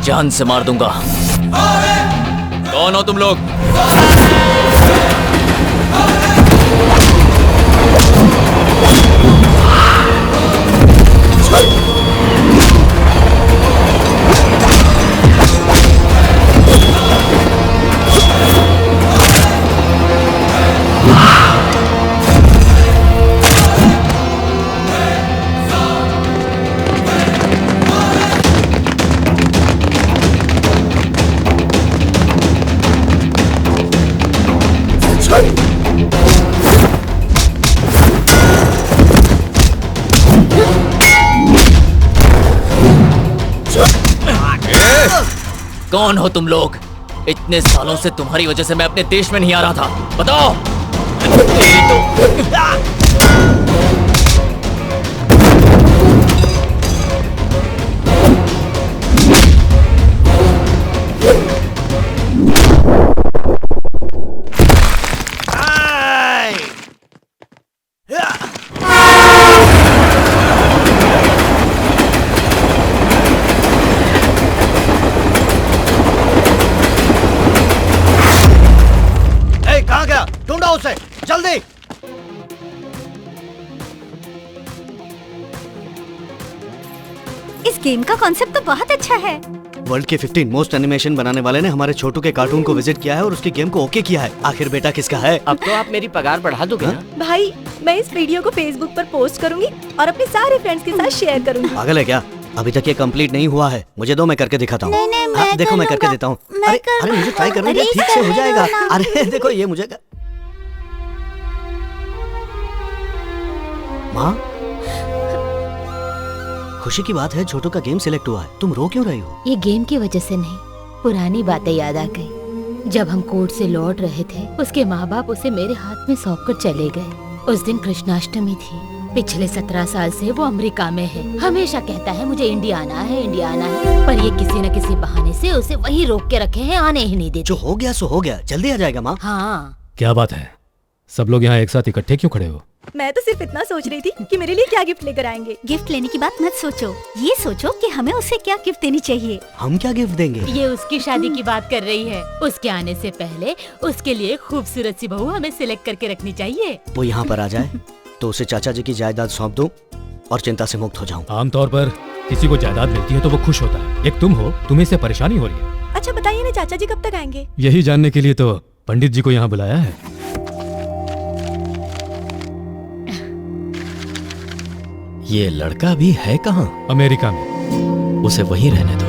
जान से मार दूंगा। कौन हो तुम लोग? कौन हो तुम लोग? इतने सालों से तुम्हारी वजह से मैं अपने देश में नहीं आ रहा था। बताओ। उसे जल्दी। इस गेम का कॉन्सेप्ट तो बहुत अच्छा है। वर्ल्ड के 15 मोस्ट एनिमेशन बनाने वाले ने हमारे छोटू के कार्टून को विजिट किया है और उसकी गेम को ओके किया है। आखिर बेटा किसका है? अब तो आप मेरी पगार बढ़ा दोगे ना? भाई मैं इस वीडियो को फेसबुक पर पोस्ट करूंगी और अपने सारे फ्रेंड्स के साथ शेयर करूंगी। पागल है क्या? अभी तक ये कंप्लीट नहीं हुआ है। मुझे दो, मैं करके दिखाता हूँ। नहीं, देखो मैं करके देता हूँ। अरे मुझे ट्राई करने दे, ठीक से हो जाएगा। अरे देखो ये मुझे माँ, खुशी की बात है छोटू का गेम सिलेक्ट हुआ है। तुम रो क्यों रही हो? ये गेम की वजह से नहीं, पुरानी बातें याद आ गई। जब हम कोर्ट से लौट रहे थे, उसके माँ बाप उसे मेरे हाथ में सौंप कर चले गए। उस दिन कृष्णाष्टमी थी। पिछले 17 साल से वो अमेरिका में है। हमेशा कहता है मुझे इंडिया आना है, इंडिया आना है, पर ये किसी न किसी बहाने से उसे वहीं रोक के रखे हैं, आने ही नहीं देते। जो हो गया सो हो गया, जल्दी आ जाएगा माँ। हाँ। क्या बात है, सब लोग यहाँ एक साथ इकट्ठे क्यों खड़े हो? मैं तो सिर्फ इतना सोच रही थी कि मेरे लिए क्या गिफ्ट लेकर आएंगे। गिफ्ट लेने की बात मत सोचो, ये सोचो कि हमें उसे क्या गिफ्ट देनी चाहिए। हम क्या गिफ्ट देंगे? ये उसकी शादी की बात कर रही है। उसके आने से पहले उसके लिए खूबसूरत सी बहू हमें सिलेक्ट करके रखनी चाहिए। वो यहाँ पर आ जाए तो उसे चाचा जी की जायदाद सौंप दूं और चिंता से मुक्त हो जाऊं। आमतौर पर किसी को जायदाद मिलती है तो वो खुश होता है। एक तुम हो, तुम्हें इससे परेशानी हो रही है। अच्छा बताइए ना, चाचा जी कब तक आएंगे? यही जानने के लिए तो पंडित जी को यहाँ बुलाया है। ये लड़का भी है कहाँ? अमेरिका में। उसे वहीं रहने दो।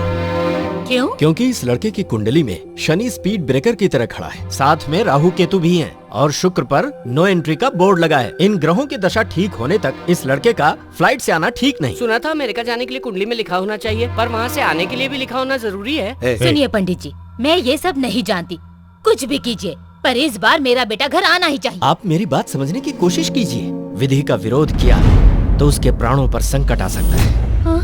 क्यों? क्योंकि इस लड़के की कुंडली में शनि स्पीड ब्रेकर की तरह खड़ा है, साथ में राहु केतु भी हैं और शुक्र पर नो एंट्री का बोर्ड लगा है। इन ग्रहों की दशा ठीक होने तक इस लड़के का फ्लाइट से आना ठीक नहीं। सुना था अमेरिका जाने के लिए कुंडली में लिखा होना चाहिए, पर वहाँ से आने के लिए भी लिखा होना जरूरी है। सुनिए पंडित जी, मैं ये सब नहीं जानती। कुछ भी कीजिए, पर इस बार मेरा बेटा घर आना ही चाहिए। आप मेरी बात समझने की कोशिश कीजिए। विधि का विरोध किया तो उसके प्राणों पर संकट आ सकता है। हाँ?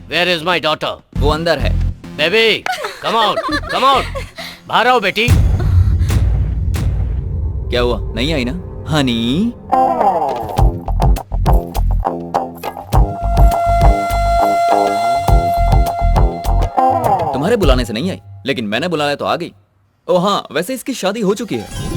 Where is my daughter? वो अंदर है। Baby, come out, come out. बाहर आओ बेटी। क्या हुआ, नहीं आई ना? हनी तुम्हारे बुलाने से नहीं आई, लेकिन मैंने बुलाया तो आ गई। ओ हाँ, वैसे इसकी शादी हो चुकी है।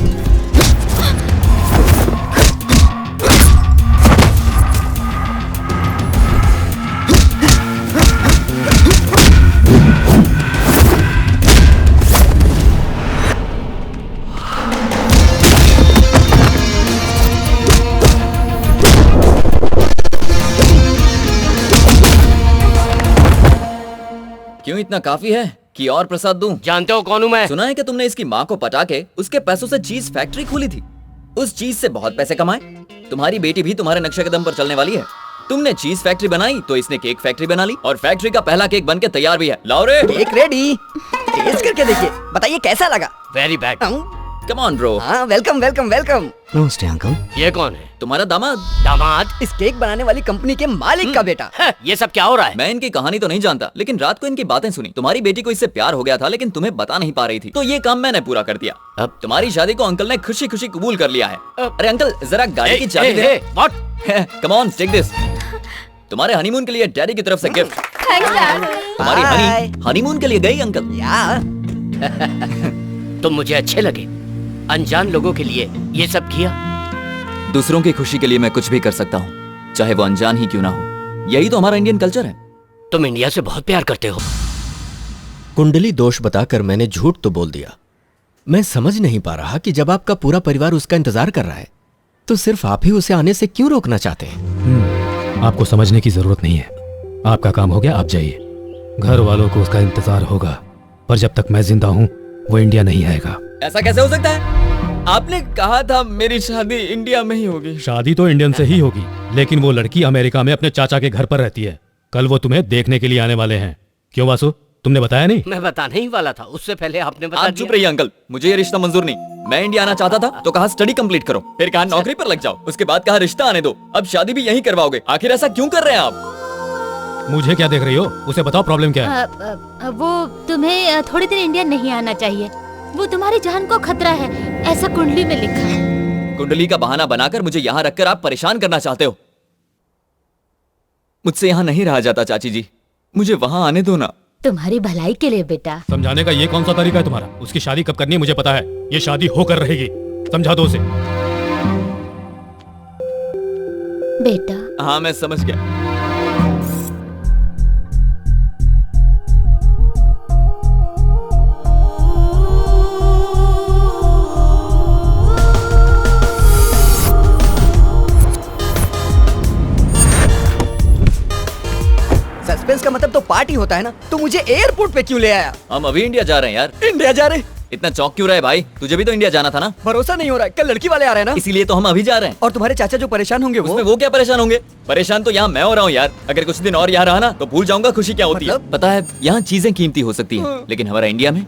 क्यों इतना काफी है कि और प्रसाद दूं? जानते हो कौन हूँ मैं? सुना है कि तुमने इसकी माँ को पटा के उसके पैसों से चीज फैक्ट्री खोली थी। उस चीज से बहुत पैसे कमाए। तुम्हारी बेटी भी तुम्हारे नक्शे कदम पर चलने वाली है। तुमने चीज फैक्ट्री बनाई तो इसने केक फैक्ट्री बना ली और फैक्ट्री का पहला केक बनके तैयार भी है। लाओ रे। केक रेडी, टेस्ट करके देखिए, बताइए कैसा लगा। Very bad. Come on bro. हाँ, वेलकम वेलकम वेलकम। नमस्ते अंकल। ये कौन है? तुम्हारा दामाद। दामाद? इस केक बनाने वाली कंपनी के मालिक का बेटा। ये सब क्या हो रहा है? मैं इनकी कहानी तो नहीं जानता, लेकिन रात को इनकी बातें सुनी। तुम्हारी बेटी को इससे प्यार हो गया था, लेकिन तुम्हें बता नहीं पा रही थी, तो ये काम मैंने पूरा कर दिया। अब तुम्हारी शादी को अंकल ने खुशी खुशी कबूल कर लिया है। अरे अंकल, जरा गाड़ी की चाबी दे। What? Come on, take this. तुम्हारे हनीमून के लिए डैडी की तरफ से गिफ्ट। Thanks dad. तुम्हारी हनीमून के लिए गई अंकल। या तुम मुझे अच्छे लगे। अनजान लोगों के लिए ये सब किया। दूसरों की खुशी के लिए मैं कुछ भी कर सकता हूँ, चाहे वो अनजान ही क्यों ना हो। यही तो हमारा इंडियन कल्चर है। तुम इंडिया से बहुत प्यार करते हो। कुंडली दोष बताकर मैंने झूठ तो बोल दिया। मैं समझ नहीं पा रहा कि जब आपका पूरा परिवार उसका इंतजार कर रहा है, तो सिर्फ आप ही उसे आने से क्यों रोकना चाहते हैं? आपको समझने की जरूरत नहीं है। आपका काम हो गया, आप जाइए। घर वालों को उसका इंतजार होगा, पर जब तक मैं जिंदा हूँ वो इंडिया नहीं आएगा। ऐसा कैसे हो सकता है? आपने कहा था मेरी शादी इंडिया में ही होगी। शादी तो इंडियन से ही होगी, लेकिन वो लड़की अमेरिका में अपने चाचा के घर पर रहती है। कल वो तुम्हें देखने के लिए आने वाले हैं। क्यों वासु, तुमने बताया नहीं? मैं बताने ही वाला था, उससे पहले आपने बता आप चुप रहिए अंकल, मुझे ये रिश्ता मंजूर नहीं। मैं इंडिया आना चाहता था तो कहा स्टडी कंप्लीट करो, फिर कहा नौकरी पर लग जाओ, उसके बाद कहा रिश्ता आने दो, अब शादी भी यहीं करवाओगे। आखिर ऐसा क्यों कर रहे हैं आप? मुझे क्या देख रही हो? उसे बताओ प्रॉब्लम क्या है। वो तुम्हें थोड़ी देर इंडिया नहीं आना चाहिए। वो तुम्हारी जान को खतरा है, ऐसा कुंडली में लिखा है। कुंडली का बहाना बनाकर मुझे यहाँ रखकर आप परेशान करना चाहते हो। मुझसे यहाँ नहीं रहा जाता चाची जी, मुझे वहाँ आने दो ना। तुम्हारी भलाई के लिए बेटा। समझाने का ये कौन सा तरीका है तुम्हारा? उसकी शादी कब करनी है मुझे पता है, ये शादी होकर रहेगी। समझा दो उसे। बेटा। हाँ मैं समझ गया। सस्पेंस का मतलब तो पार्टी होता है ना, तो मुझे एयरपोर्ट पे क्यों ले आया? हम अभी इंडिया जा रहे हैं यार। इंडिया जा रहे? इतना चौंक क्यों रहे भाई? तुझे भी तो इंडिया जाना था ना। भरोसा नहीं हो रहा है, कल लड़की वाले आ रहे हैं ना, इसीलिए तो हम अभी जा रहे हैं। और तुम्हारे चाचा जो परेशान होंगे उसमें वो क्या परेशान होंगे? परेशान तो यहाँ मैं हो रहा हूँ यार। अगर कुछ दिन और यहाँ रहा ना तो भूल जाऊंगा खुशी क्या होती है। पता है यहाँ चीजें कीमती हो सकती है, लेकिन हमारा इंडिया में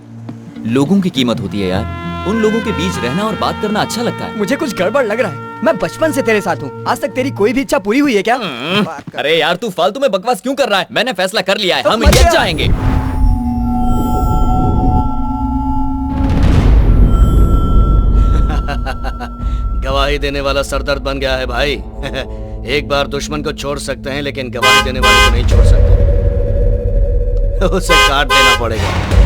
लोगों की कीमत होती है यार। उन लोगों के बीच रहना और बात करना अच्छा लगता है। मुझे कुछ गड़बड़ लग रहा है। मैं बचपन से तेरे साथ हूँ, आज तक तेरी कोई भी इच्छा पूरी हुई है क्या? अरे यार तू फालतू में बकवास क्यों कर रहा है? मैंने फैसला कर लिया है, तो हम इंडिया जाएंगे। गवाही देने वाला सरदर्द बन गया है भाई। एक बार दुश्मन को छोड़ सकते हैं, लेकिन गवाही देने वाले को नहीं छोड़ सकते। उसे काट देना पड़ेगा।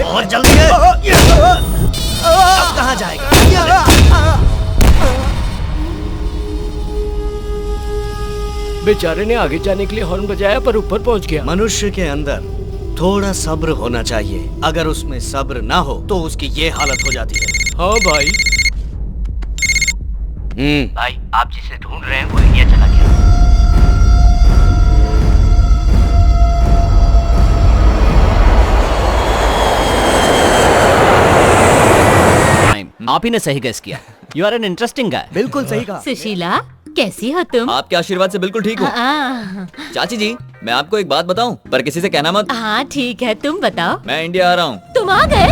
और जल्दी है। अब कहाँ जाएगा? बेचारे ने आगे जाने के लिए हॉर्न बजाया पर ऊपर पहुंच गया। मनुष्य के अंदर थोड़ा सब्र होना चाहिए। अगर उसमें सब्र ना हो तो उसकी ये हालत हो जाती है। हाँ भाई। भाई आप जिसे ढूंढ रहे हैं वो इंडिया चला गया। आप ही ने सही गेस किया। You are an interesting guy. बिल्कुल सही कहा। सुशीला, कैसी हो तुम? आपके आशीर्वाद से बिल्कुल ठीक हूँ। चाची जी मैं आपको एक बात बताऊं, पर किसी से कहना मत। हाँ ठीक है, तुम बताओ। मैं इंडिया आ रहा हूँ। तुम आ गए?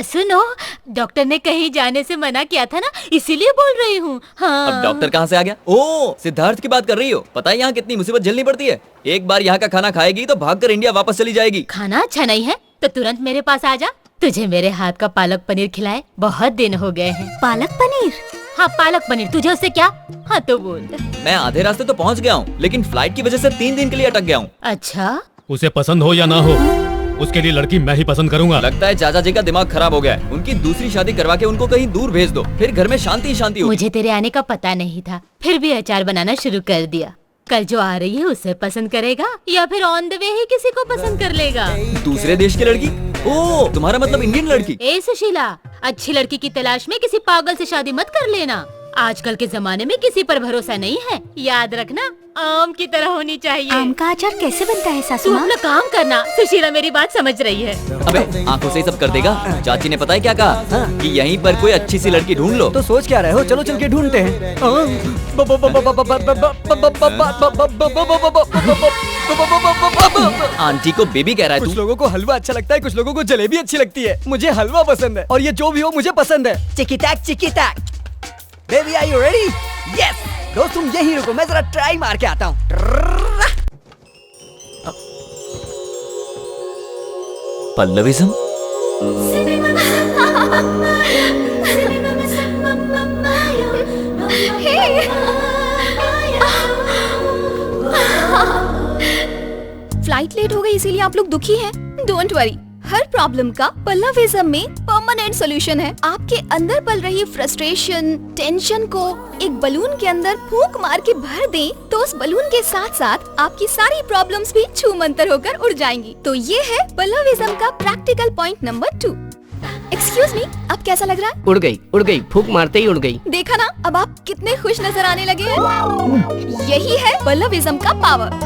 सुनो, डॉक्टर ने कहीं जाने से मना किया था ना, इसीलिए बोल रही हूँ। हाँ। अब डॉक्टर कहाँ से आ गया? ओह सिद्धार्थ की बात कर रही हो। पता है यहाँ कितनी मुसीबत झेलनी पड़ती है। एक बार यहाँ का खाना खाएगी तो भागकर इंडिया वापस चली जाएगी। खाना अच्छा नहीं है तो तुरंत मेरे पास आ जा, तुझे मेरे हाथ का पालक पनीर खिलाए, बहुत दिन हो गए हैं। पालक पनीर? हाँ पालक पनीर, तुझे उससे क्या? हाँ तो बोल। मैं आधे रास्ते तो पहुँच गया हूँ, लेकिन फ्लाइट की वजह से 3 दिन के लिए अटक गया हूँ। अच्छा, उसे पसंद हो या ना हो, उसके लिए लड़की मैं ही पसंद करूंगा। लगता है चाचा जी का दिमाग खराब हो गया है। उनकी दूसरी शादी करवा के उनको कहीं दूर भेज दो, फिर घर में शांति ही शांति होगी। मुझे तेरे आने का पता नहीं था, फिर भी अचार बनाना शुरू कर दिया। कल जो आ रही है उसे पसंद करेगा या फिर ऑन द वे ही किसी को पसंद कर लेगा? दूसरे देश की लड़की? ओह तुम्हारा मतलब इंडियन लड़की? ए सुशीला, अच्छी लड़की की तलाश में किसी पागल से शादी मत कर लेना। आजकल के जमाने में किसी पर भरोसा नहीं है। याद रखना, आम की तरह होनी चाहिए। आम का अचार कैसे बनता है सासू तू माँ? अपना काम करना। सुशीला मेरी बात समझ रही है। अबे आंखों से ही सब कर देगा। चाची ने पता है क्या कहा कि यहीं पर कोई अच्छी सी लड़की ढूंढ लो। तो सोच क्या रहे हो? चलो चल के ढूंढते हैं। आंटी को बेबी कह रहा है कुछ तू? लोगों को हलवा अच्छा लगता है, कुछ लोगों को जलेबी अच्छी लगती है। मुझे हलवा पसंद है और ये जो भी हो मुझे पसंद है। चिकी टैक। Baby are you ready? Yes. दोस्त तुम यहीं रुको, मैं जरा ट्राई मार के आता हूँ। पल्लविज्म? फ्लाइट लेट हो गई इसीलिए आप लोग दुखी हैं। डोंट वरी, हर प्रॉब्लम का पल्लविज्म में परमानेंट सॉल्यूशन है। आपके अंदर पल रही फ्रस्ट्रेशन, टेंशन को एक बलून के अंदर फूंक मार के भर दें, तो उस बलून के साथ साथ आपकी सारी प्रॉब्लम्स भी छू मंतर होकर उड़ जाएंगी। तो ये है पल्लविज्म का practical point number 2। Excuse me, अब कैसा लग रहा है? उड़ गई, फूंक मारते ही उड़ गई। देखा ना, अब आप कितने खुश नजर आने लगे हैं। यही है पल्लविज्म का power.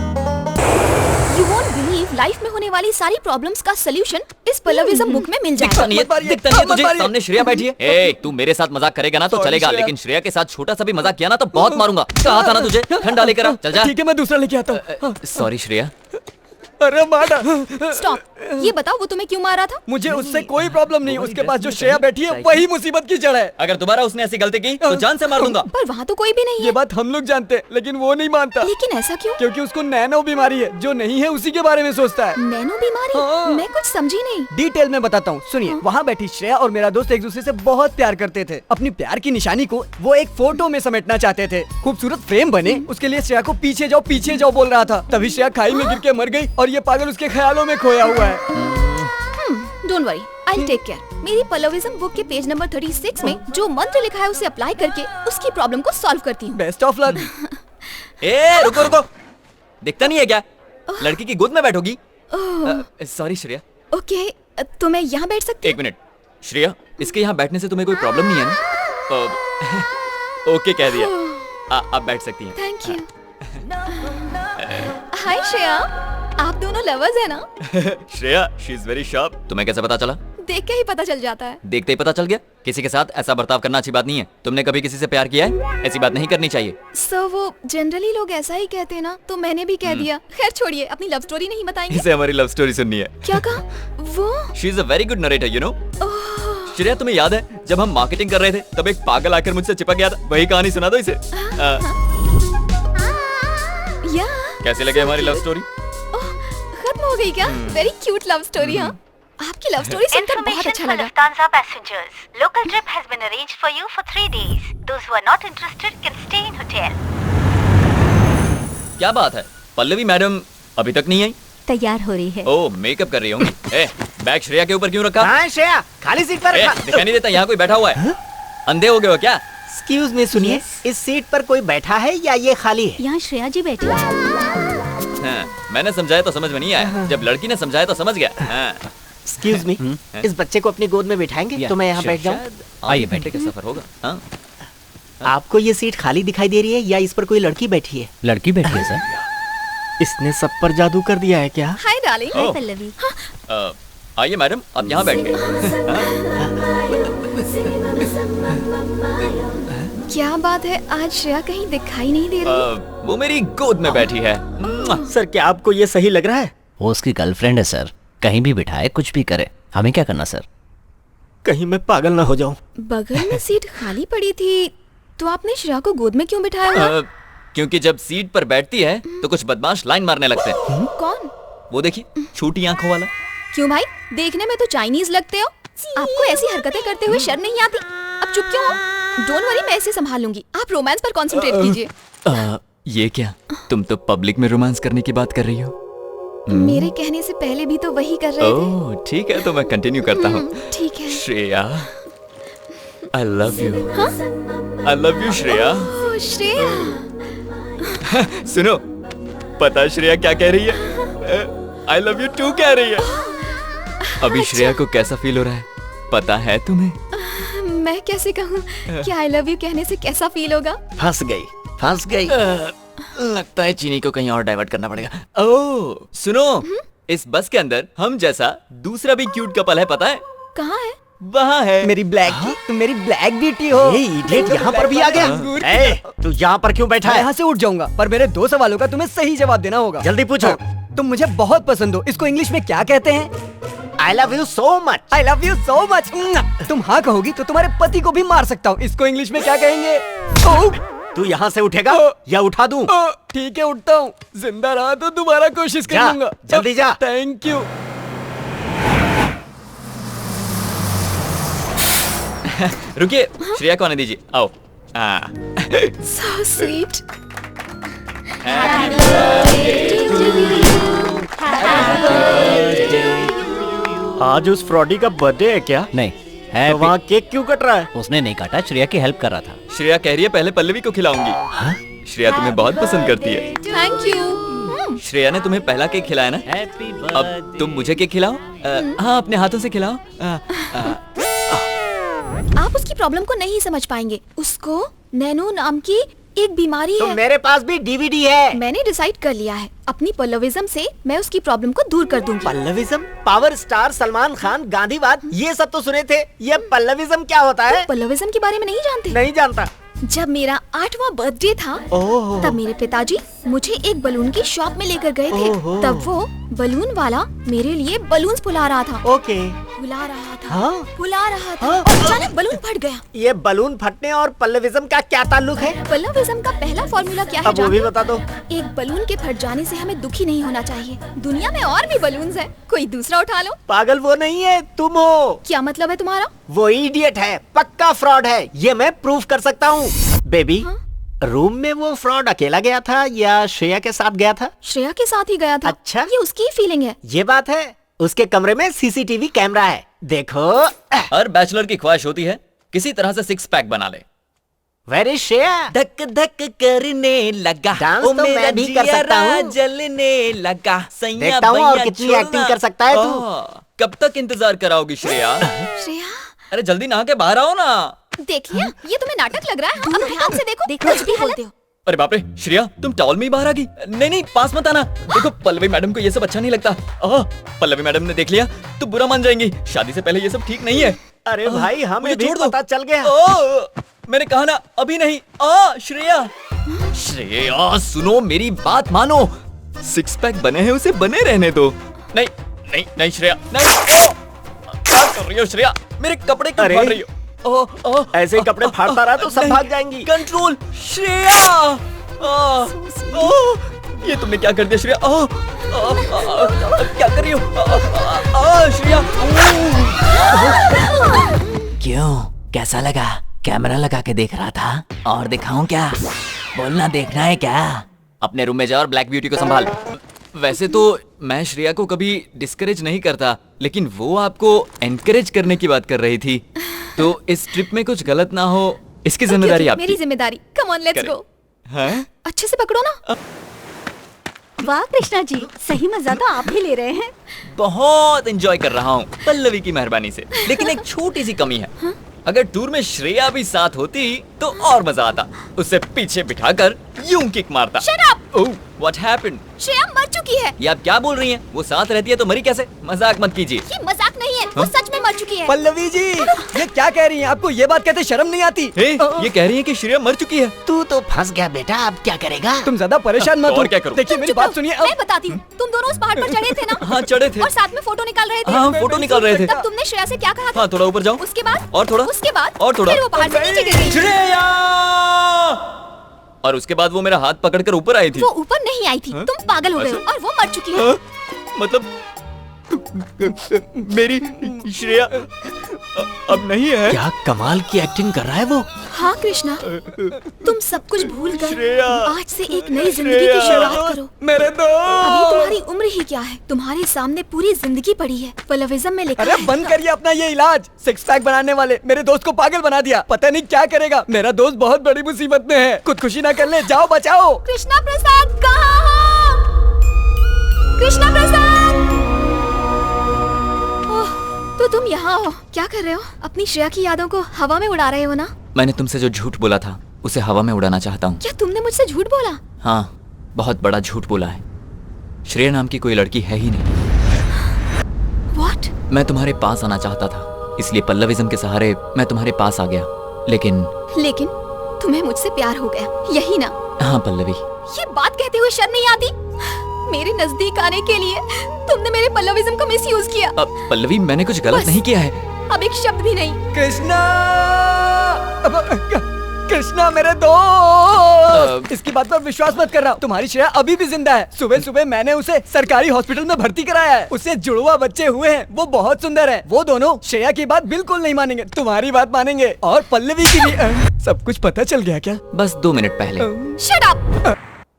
You won't believe, life में होने वाली सारी प्रॉब्लम्स का सोल्यूशन इस पल्लविज्म बुक में मिल दिखता जाएगा। नहीं है तुझे? सामने श्रेया बैठी है। ए, तू मेरे साथ मजाक करेगा ना तो चलेगा, लेकिन श्रेया के साथ छोटा सा भी मजाक किया ना तो बहुत मारूंगा। कहा था ना तुझे, ठंडा लेकर आ। चल जा। ठीक है, मैं दूसरा लेके आता हूँ। सॉरी श्रेया। अरे मारा। स्टॉप, ये बताओ वो तुम्हें क्यों मारा था? मुझे उससे कोई प्रॉब्लम नहीं। उसके पास जो श्रेया बैठी है वही मुसीबत की जड़ है। अगर दोबारा उसने ऐसी गलती की तो जान से मार दूंगा। पर वहाँ तो कोई भी नहीं ये है। बात हम लोग जानते हैं, लेकिन वो नहीं मानता। लेकिन ऐसा क्यों? क्योंकि उसको नैनो बीमारी है, जो नहीं है उसी के बारे में सोचता है। नैनो बीमारी? हाँ। मैं कुछ समझी नहीं। डिटेल में बताता हूँ, सुनिए। वहाँ बैठी श्रेया और मेरा दोस्त एक दूसरे से बहुत प्यार करते थे। अपनी प्यार की निशानी को वो एक फोटो में समेटना चाहते थे। खूबसूरत फ्रेम बने, उसके लिए श्रेया को पीछे जाओ बोल रहा था। तभी श्रेया खाई में गिर के मर गई और ये पागल उसके ख्यालों में खोया हुआ है। Don't worry, I take care. मेरी पल्लविज्म बुक के पेज नंबर 36 में जो मंत्र लिखा है उसे अप्लाई करके उसकी प्रॉब्लम को सॉल्व करती हूँ। Best of luck. ए रुको, दिखता नहीं है क्या? लड़की की गोद में बैठोगी? सॉरी श्रेया। ओके, तो मैं यहाँ बैठ सकती एक मिनट श्रेया, इसके यहाँ बैठने से तुम्हें कोई प्रॉब्लम नहीं है ना? ओके कह दिया। आप बैठ सकती हैं। Thank you. हाय श्रेया, आप दोनों लवर्स है ना? Shreya, she is very sharp. तुम्हें कैसे पता चला? देख के ही पता चल जाता है। देखते ही पता चल गया? किसी के साथ ऐसा बर्ताव करना अच्छी बात नहीं है। तुमने कभी किसी से प्यार किया है? ऐसी बात नहीं करनी चाहिए। सर, वो जनरली लोग ऐसा ही कहते हैं ना, तो मैंने भी कह दिया। खैर छोड़िए, अपनी लव स्टोरी नहीं बताएंगे? इसे हमारी लव स्टोरी सुननी है। क्या कहा वो? She is a very good narrator, you know. Shreya, तुम्हें याद है जब हम मार्केटिंग कर रहे थे तब एक पागल आकर मुझसे चिपक गया था? वही कहानी सुना दो इसे। या कैसी लगे हमारी लव स्टोरी? खत्म हो गई क्या? Very cute love story. हाँ, आपकी लव स्टोरी सुनकर बहुत अच्छा लगा। Lufthansa passengers. Local trip has been arranged for you for 3 days. Those who are not interested can stay in hotel. क्या बात है, पल्लवी मैडम अभी तक नहीं आई? तैयार हो रही है। ओह, मेकअप कर रही होंगी। ए, बैग श्रेया के ऊपर क्यों रखा? हाँ श्रेया, खाली सीट पर रखा। दिखाई नहीं देता यहाँ कोई बैठा हुआ है? अंधे हो गए हो क्या? एक्सक्यूज मी, सुनिए। इस सीट पर कोई बैठा है या ये खाली है? यहाँ श्रेया जी बैठी है। हाँ, मैंने समझाया तो समझ में नहीं आया, जब लड़की ने समझाया तो समझ गया। हाँ। एक्सक्यूज मी, इस बच्चे को अपनी गोद में बिठाएंगे तो मैं यहाँ बैठ जाऊँ? आइए, बैठने का सफर होगा। हाँ? आपको ये सीट खाली दिखाई दे रही है या इस पर कोई लड़की बैठी है? लड़की बैठी है सर। इसने सब पर जादू कर दिया है क्या? Hi darling. ओह। पल्लवी। आइए मैडम, आप यहाँ बैठ गए। क्या बात है, आज श्रेया कहीं दिखाई नहीं दे रही। वो मेरी गोद में बैठी है। सर, क्या आपको ये सही लग रहा है? वो उसकी गर्लफ्रेंड है सर, कहीं भी बिठाए कुछ भी करे, हमें क्या करना सर? कहीं मैं पागल ना हो जाऊं। बगल में सीट खाली पड़ी थी, तो आपने श्रेया को गोद में क्यों बिठाया? क्योंकि जब सीट पर बैठती है तो कुछ बदमाश लाइन मारने लगते हैं। कौन? वो देखिए, छोटी आंखों वाला। क्यों भाई, देखने में तो चाइनीज लगते हो। आपको ऐसी हरकतें करते हुए शर्म नहीं आती? अब चुप क्यों हो? डोंट वरी, मैं इसे संभाल लूंगी। आप रोमांस पर कंसंट्रेट कीजिए। ये क्या, तुम तो पब्लिक में रोमांस करने की बात कर रही हो? मेरे कहने से पहले भी तो वही कर रहे थे। ओह ठीक है, तो मैं कंटिन्यू करता हूँ। ठीक है। Shreya, I love you. I love you Shreya. Oh Shreya. सुनो, पता है श्रेया क्या कह रही है? आई लव यू टू कह रही है। अभी श्रेया को कैसा फील हो रहा है पता है तुम्हें? मैं कैसे कहूँ कि आई लव यू कहने से कैसा फील होगा? फंस गई। लगता है चीनी को कहीं और डाइवर्ट करना पड़ेगा। ओह सुनो, इस बस के अंदर हम जैसा दूसरा भी क्यूट कपल है, पता है? कहाँ है? वहाँ है। मेरी ब्लैक की, तुम मेरी ब्लैक ब्यूटी हो। ये इडियट यहाँ पर भी आ गया। ए, तू यहाँ पर क्यों बैठा मैं है? यहाँ से उठ जाऊंगा, पर मेरे 2 सवालों का तुम्हें सही जवाब देना होगा। जल्दी पूछो। तुम मुझे बहुत पसंद हो, इसको इंग्लिश में क्या कहते हैं? आई love you so much. I love you so much. तुम हाँ कहोगी तो तुम्हारे पति को भी मार सकता हूँ, इसको इंग्लिश में क्या कहेंगे? तू यहाँ से उठेगा या उठा दूं? ठीक है, उठता हूँ। जिंदा रहा तो दोबारा कोशिश जा, करूंगा। जल्दी जा। Thank you. रुकिए, श्रेया को आने दीजिए। आओ। So sweet. आज उस फ्रॉडी का बर्थडे है क्या? नहीं तो वहाँ केक क्यों कट रहा है? उसने नहीं काटा, श्रेया की हेल्प कर रहा था। श्रेया कह रही है पहले पल्लवी को खिलाऊंगी। श्रेया तुम्हें बहुत पसंद करती है। Thank you. श्रेया ने तुम्हें पहला केक खिलाया ना? हैप्पी अब तुम मुझे केक खिलाओ। हाँ, अपने हाथों से खिलाओ। आप उसकी प्रॉब्लम को नहीं समझ पाएंगे। उसको नैनो नाम की एक बीमारी तो है। मेरे पास भी डीवीडी है। मैंने डिसाइड कर लिया है, अपनी पल्लविज्म से मैं उसकी प्रॉब्लम को दूर कर दूंगी। पल्लविज्म? पावर स्टार सलमान खान, गांधीवाद, ये सब तो सुने थे। ये पल्लविज्म क्या होता है? पल्लविज्म के बारे में नहीं जानते? नहीं जानता। जब मेरा 8वां बर्थडे था, ओह। तब मेरे पिताजी मुझे एक बलून की शॉप में लेकर गए थे। ओहो। तब वो बलून वाला मेरे लिए बलून्स फुला रहा था। ओके। फुला रहा था, हाँ? फुला रहा था, हाँ? और अचानक बलून फट गया। ये बलून फटने और पल्लविज्म का क्या ताल्लुक है? पल्लविज्म का पहला फॉर्मूला क्या है अब वो भी जानते? बता दो। एक बलून के फट जाने से हमें दुखी नहीं होना चाहिए। दुनिया में और भी बलून्स हैं, कोई दूसरा उठा लो। पागल वो नहीं है, तुम हो। क्या मतलब है तुम्हारा? वो इडियट है, पक्का फ्रॉड है, ये मैं प्रूफ कर सकता हूँ। बेबी, रूम में वो फ्रॉड अकेला गया था या श्रेया के साथ गया था? श्रेया के साथ ही गया था। अच्छा। ये उसकी फीलिंग है। ये बात है। उसके कमरे में सीसीटीवी कैमरा है, देखो। हर बैचलर की ख्वाहिश होती है किसी तरह से 6 पैक बना ले। Where is Shreya? धक धक करने लगा, डांस ओ तो मैं मेरा भी कर सकता जियरा हूँ। जलने लगा। सैया देखता हूँ और भैया कितनी छोड़ना। एक्टिंग कर सकता है तू। कब तक इंतजार कराओगी श्रेया? श्रेया, अरे जल्दी नहा के बाहर आओ ना। देख लिया, ये तुम्हें नाटक लग रहा है। अब ध्यान से देखो, कुछ भी बोलते हो। अरे बाप रे, श्रेया तुम टॉवल में ही बाहर आ गई। नहीं नहीं, पास मत आना। देखो पल्लवी मैडम को ये सब अच्छा नहीं लगता। पल्लवी मैडम ने देख लिया तो बुरा मान जाएंगी। शादी से पहले ये सब ठीक नहीं है। अरे भाई, हमें मुझे भी छोड़ दो। पता चल गया। मैंने कहा ना अभी नहीं। श्रेया, श्रेया सुनो, मेरी बात मानो। 6 पैक बने हैं, उसे बने रहने दो। नहीं नहीं नहीं श्रेया, नहीं। क्या कर रही हो श्रेया? मेरे कपड़े क्यों फाड़ रही हो? ऐसे ही कपड़े फाड़ता रहा तो सब भाग जाएंगी। कंट्रोल श्रेया। ये तुमने क्या कर दिया श्रेया? क्या कर रही हो श्रेया? क्यों, कैसा लगा? कैमरा लगा के देख रहा था और दिखाऊं क्या? बोलना, देखना है क्या? अपने रूम में जा और ब्लैक ब्यूटी को संभाल। वैसे तो मैं श्रेया को कभी डिस्करेज नहीं करता, लेकिन वो आपको एनकरेज करने की बात कर रही थी, तो इस ट्रिप में कुछ गलत ना हो इसकी जिम्मेदारी आपकी। मेरी जिम्मेदारी। Come on, let's go. हैं? अच्छे से पकड़ो ना। वाह कृष्णा जी, सही मजा तो आप ही ले रहे हैं। बहुत एंजॉय कर रहा हूँ पल्लवी की मेहरबानी से, लेकिन एक छोटी सी कमी है। अगर टूर में श्रेया भी साथ होती तो और मजा आता। उसे पीछे बिठाकर यूं किक मारता। Shut up! Oh, what happened? Shreya मर चुकी है। ये आप क्या बोल रही हैं? वो साथ रहती है तो मरी कैसे? मजाक मत कीजिए। ये मजाक नहीं है, वो सच में मर चुकी है। पल्लवी जी, ये क्या कह रही हैं? आपको ये बात कहते शर्म नहीं आती? ये कह रही है कि श्रेया मर चुकी है। तू तो फंस गया बेटा, अब क्या करेगा? तुम ज्यादा परेशान मत और हो। क्या करूं? देखिए मेरी बात सुनिए। मैं बताती हूँ। तुम दोनों उस पहाड़ पर चढ़े थे ना? हाँ, चढ़े थे। और साथ में फोटो निकाल रहे थे। हाँ, फोटो निकाल रहे थे। तब तुमने श्रेया से क्या कहा था? हाँ, थोड़ा ऊपर जाओ। उसके बाद? और थोड़ा। उसके बाद? और थोड़ा। फिर वो पहाड़ से नीचे गिर गई। श्रेया! और उसके बाद वो मेरा हाथ पकड़कर ऊपर आई थी। वो ऊपर नहीं आई थी। तुम पागल हो गए हो और वो मर चुकी है। मतलब मेरी श्रेया अब नहीं है। क्या कमाल की एक्टिंग कर रहा है वो। हाँ कृष्णा, तुम सब कुछ भूल कर श्रेया, आज से एक नई जिंदगी की शुरुआत करो। मेरे अभी दोस्त। तुम्हारी उम्र ही क्या है, तुम्हारे सामने पूरी जिंदगी पड़ी है। पल्लविज्म में लिखा अरे है। बंद करिए अपना ये इलाज। 6 पैक बनाने वाले मेरे दोस्त को पागल बना दिया। पता नहीं क्या करेगा। मेरा दोस्त बहुत बड़ी मुसीबत में है। खुदकुशी ना कर ले, जाओ बचाओ। कृष्णा प्रसाद कहाँ हो? कृष्णा प्रसाद! ओह, तू तुम यहाँ हो, क्या कर रहे हो? अपनी श्रेया की यादों को हवा में उड़ा रहे हो ना? मैंने तुमसे जो झूठ बोला था उसे हवा में उड़ाना चाहता हूँ। क्या तुमने मुझसे झूठ बोला? हाँ, बहुत बड़ा झूठ बोला है। श्रेया नाम की कोई लड़की है ही नहीं। What? मैं तुम्हारे पास आना चाहता था, इसलिए पल्लविज्म के सहारे मैं तुम्हारे पास आ गया। लेकिन तुम्हें मुझसे प्यार हो गया, यही ना? हाँ पल्लवी। ये बात कहते हुए शर्म नहीं आती? मेरे नजदीक आने के लिए तुमने मेरे पल्लविज्म का मिसयूज किया। पल्लवी, मैंने कुछ गलत नहीं किया है। अब एक शब्द भी नहीं। कृष्णा, कृष्णा मेरे दोस्त, इसकी बात पर विश्वास मत कर रहा हूँ। तुम्हारी श्रेया अभी भी जिंदा है। सुबह सुबह मैंने उसे सरकारी हॉस्पिटल में भर्ती कराया है। उससे जुड़वा बच्चे हुए हैं, वो बहुत सुंदर है। वो दोनों श्रेया की बात बिल्कुल नहीं मानेंगे, तुम्हारी बात मानेंगे। और पल्लवी की भी सब कुछ पता चल गया क्या? बस 2 मिनट पहले। Shut up!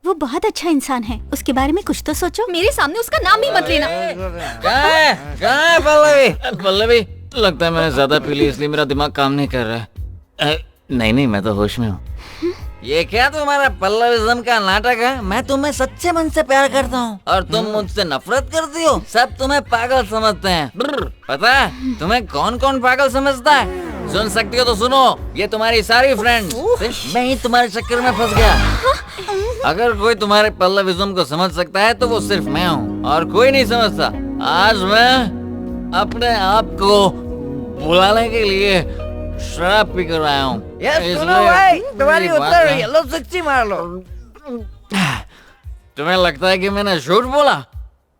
वो बहुत अच्छा इंसान है, उसके बारे में कुछ तो सोचो। मेरे सामने उसका नाम ही मत लेना। पल्लवी, लगता है मैंने ज्यादा पी ली, इसलिए मेरा दिमाग काम नहीं कर रहा है। नहीं, मैं तो होश में हूँ। ये क्या तुम्हारा पल्लविज्म का नाटक है? मैं तुम्हें सच्चे मन से प्यार करता हूँ और तुम मुझसे नफरत करती हो। सब तुम्हें पागल समझते हैं। पता है तुम्हें कौन कौन पागल समझता है? सुन सकती हो तो सुनो, ये तुम्हारी सारी फ्रेंड्स। सिर्फ मैं ही तुम्हारे चक्कर में फंस गया। अगर कोई तुम्हारे पल्लविज्म को समझ सकता है तो वो सिर्फ मैं हूँ, और कोई नहीं समझता। आज मैं अपने आप को बुलाने के लिए शराब पी कर आया हूँ। सुनो भाई, तुम्हारी उत्तर रही है, लो सच्ची मार लो। तुम्हें लगता है कि मैंने झूठ बोला?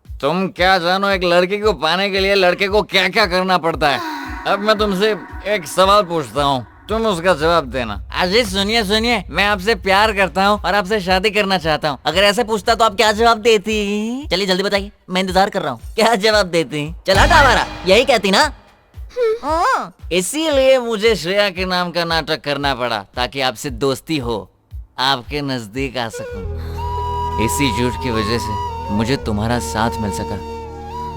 तुम क्या जानो एक लड़की को पाने के लिए लड़के को क्या क्या करना पड़ता है। अब मैं तुमसे एक सवाल पूछता हूँ, तुम उसका जवाब देना। अजीत सुनिए, मैं आपसे प्यार करता हूँ और आपसे शादी करना चाहता हूँ। अगर ऐसे पूछता तो आप क्या जवाब देती? चलिए जल्दी बताइए, मैं इंतजार कर रहा हूँ। क्या जवाब देती? चला हमारा यही कहती ना? इसीलिए मुझे श्रेया के नाम का नाटक करना पड़ा, ताकि आपसे दोस्ती हो, आपके नजदीक आ सकूं। इसी झूठ की वजह से मुझे तुम्हारा साथ मिल सका।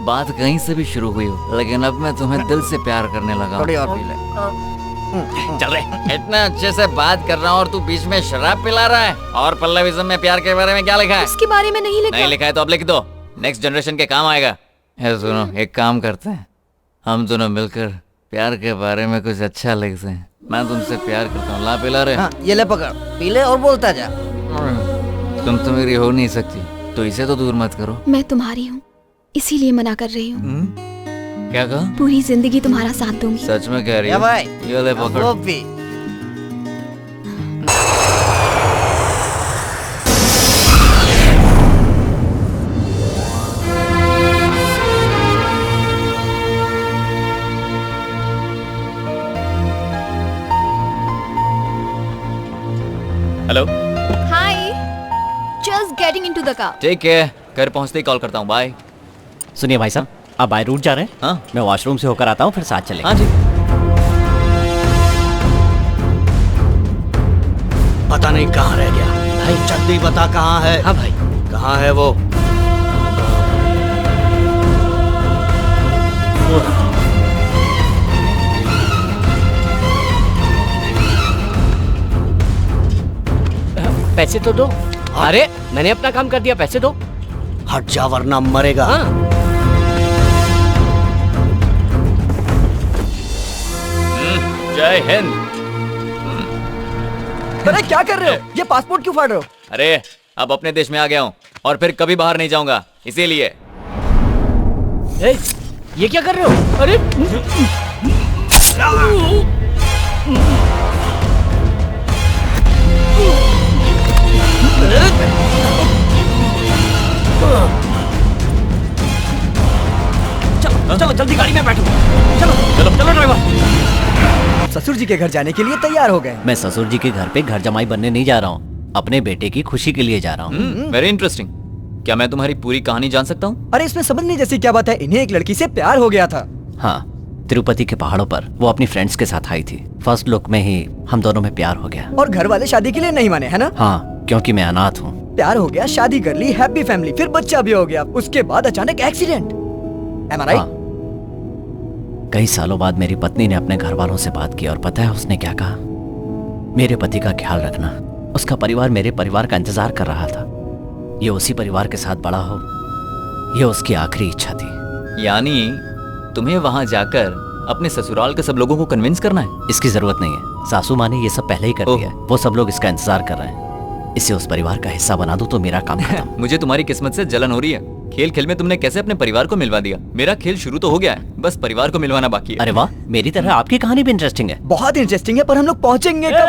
बात कहीं से भी शुरू हुई हो, लेकिन अब मैं तुम्हें दिल से प्यार करने लगा। थोड़ी और पी ले। चल रहे, इतना अच्छे से बात कर रहा हूँ और तू बीच में शराब पिला रहा है। और पल्लविज्म में प्यार के बारे में क्या लिखा है? उसके बारे में नहीं लिखा। नहीं लिखा है तो अब लिख दो, नेक्स्ट जनरेशन के काम आएगा। सुनो, एक काम करते हैं, हम दोनों मिलकर प्यार के बारे में कुछ अच्छा लिखते हैं। मैं तुमसे प्यार करता हूँ, ला पिला रहे। हाँ, ये ले पकड़, पी ले और बोलता जा। तुम तो मेरी हो नहीं सकती, तो इसे तो दूर मत करो। मैं तुम्हारी हूँ, इसीलिए मना कर रही हूँ। क्या कहा? पूरी जिंदगी तुम्हारा साथ दूंगी। सच में कह रही या हो? भाई, ये ले पकड़। वो P. Hello. Hi, just getting into the car. ठीक है, घर पहुंचते ही कॉल करता हूँ। बाय। सुनिए भाई साहब, आप बाय रूट जा रहे हैं? हाँ, मैं वॉशरूम से होकर आता हूँ, फिर साथ चलेंगे। हाँ जी। पता नहीं कहाँ रह गया भाई, जल्दी बता कहाँ है। हाँ भाई, कहाँ है वो? पैसे तो दो। अरे मैंने अपना काम कर दिया, पैसे दो। हट जा वरना मरेगा। हाँ। जय हिंद। अरे क्या कर रहे हो? ये पासपोर्ट क्यों फाड़ रहे हो? अरे अब अपने देश में आ गया हूँ और फिर कभी बाहर नहीं जाऊंगा, इसीलिए। ए, ये क्या कर रहे हो? अरे चलो चलो जल्दी गाड़ी में बैठो। चलो चलो चलो ड्राइवर। ससुर जी के घर जाने के लिए तैयार हो गए। मैं ससुर जी के घर पे घर जमाई बनने नहीं जा रहा हूँ, अपने बेटे की खुशी के लिए जा रहा हूँ। Very interesting. क्या मैं तुम्हारी पूरी कहानी जान सकता हूँ? अरे इसमें समझने जैसी क्या बात है, इन्हें एक लड़की से प्यार हो गया था। हाँ, तिरुपति के पहाड़ों पर वो अपनी फ्रेंड्स के साथ आई थी। फर्स्ट लुक में ही हम दोनों में प्यार हो गया। और घर वाले शादी के लिए नहीं माने, है ना? हाँ, क्योंकि मैं अनाथ हूँ। प्यार हो गया, शादी कर ली, हैप्पी फैमिली, फिर बच्चा भी हो गया। उसके बाद अचानक एक्सीडेंट। Am I right? हाँ। कई सालों बाद मेरी पत्नी ने अपने घर वालों से बात की और पता है उसने क्या कहा? मेरे पति का ख्याल रखना। उसका परिवार मेरे परिवार का इंतजार कर रहा था। ये उसी परिवार के साथ बड़ा हो, ये उसकी आखिरी इच्छा थी। यानी तुम्हें वहां जाकर अपने ससुराल के सब लोगों को कन्विंस करना है? इसकी जरूरत नहीं है, सासू माँ ने ये सब पहले ही कर दिया है। वो सब लोग इसका इंतजार कर रहे हैं। इसे उस परिवार का हिस्सा बना दो तो मेरा काम खत्म। मुझे तुम्हारी किस्मत से जलन हो रही है। खेल खेल में तुमने कैसे अपने परिवार को मिलवा दिया। मेरा खेल शुरू तो हो गया है, बस परिवार को मिलवाना बाकी है। अरे वाह, मेरी तरह आपकी कहानी भी इंटरेस्टिंग है। बहुत इंटरेस्टिंग है, पर हम लोग पहुंचेंगे जल्दी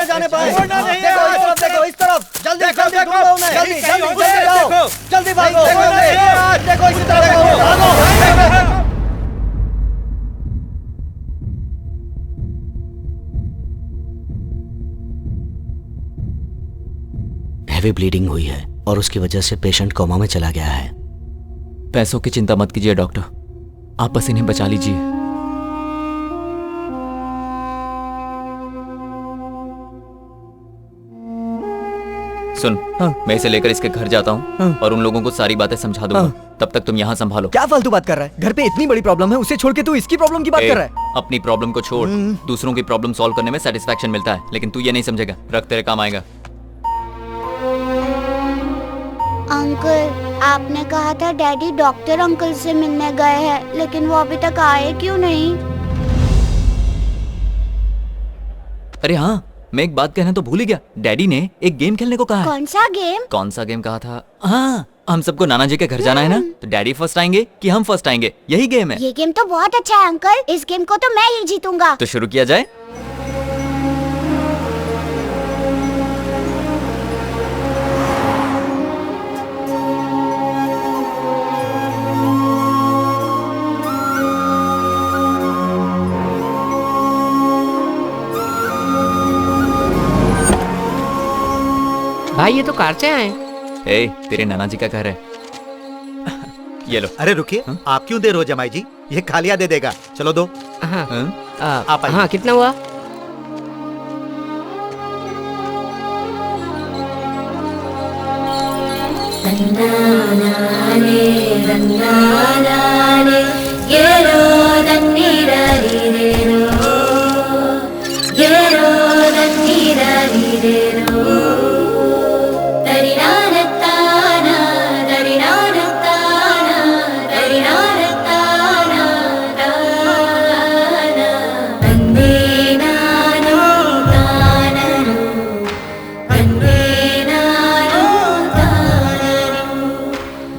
जाने न पाए। हैवी ब्लीडिंग हुई है और उसकी वजह से पेशेंट कोमा में चला गया है। पैसों की चिंता मत कीजिए डॉक्टर, आप बस इन्हें बचा लीजिए। सुन, मैं इसे लेकर इसके घर जाता हूँ और उन लोगों को सारी बातें समझा दूंगा। तब तक तुम यहाँ संभालो। क्या फालतू बात कर रहा है? घर पे इतनी बड़ी प्रॉब्लम है, उसे छोड़ के तू इसकी प्रॉब्लम की बात कर रहा है? अपनी प्रॉब्लम को छोड़, दूसरों की प्रॉब्लम सॉल्व करने में सेटिस्फैक्शन मिलता है, लेकिन तू ये नहीं समझेगा। रख, तेरे काम आएगा। अंकल, आपने कहा था डैडी डॉक्टर अंकल से मिलने गए हैं, लेकिन वो अभी तक आए क्यों नहीं? अरे हाँ, मैं एक बात कहना तो भूल ही गया। डैडी ने एक गेम खेलने को कहा है। कौन सा गेम? कौन सा गेम कहा था? हाँ, हम सबको नाना जी के घर जाना है ना, तो डैडी फर्स्ट आएंगे कि हम फर्स्ट आएंगे, यही गेम है। ये गेम तो बहुत अच्छा है अंकल, इस गेम को तो मैं ही जीतूंगा। तो शुरू किया जाए। भाई ये तो कार से आए। ए, तेरे नाना जी का घर है। ये लो। अरे रुकिए, आप क्यों दे रहे हो जमाई जी? ये खालिया दे देगा, चलो दो। हाँ, आप आइए। हाँ, कितना हुआ?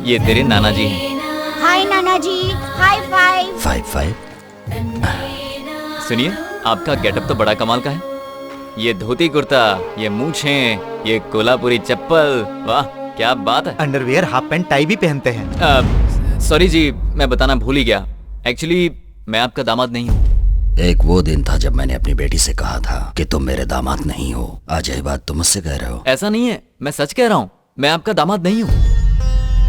ये तेरे नाना जी हैं। हाय नाना जी, हाई फाइव। 5-5। सुनिए, आपका गेटअप तो बड़ा कमाल का है। ये धोती कुर्ता, ये मूछें, ये कोल्हापुरी चप्पल, वाह क्या बात है। अंडरवियर, हाफ पैंट, टाई भी पहनते हैं। सॉरी जी, मैं बताना भूल ही गया। एक्चुअली मैं आपका दामाद नहीं हूँ। एक वो दिन था जब मैंने अपनी बेटी से कहा था कि तुम मेरे दामाद नहीं हो। आज यही बात तुम मुझसे कह रहे हो। ऐसा नहीं है, मैं सच कह रहा हूँ, मैं आपका दामाद नहीं हूँ।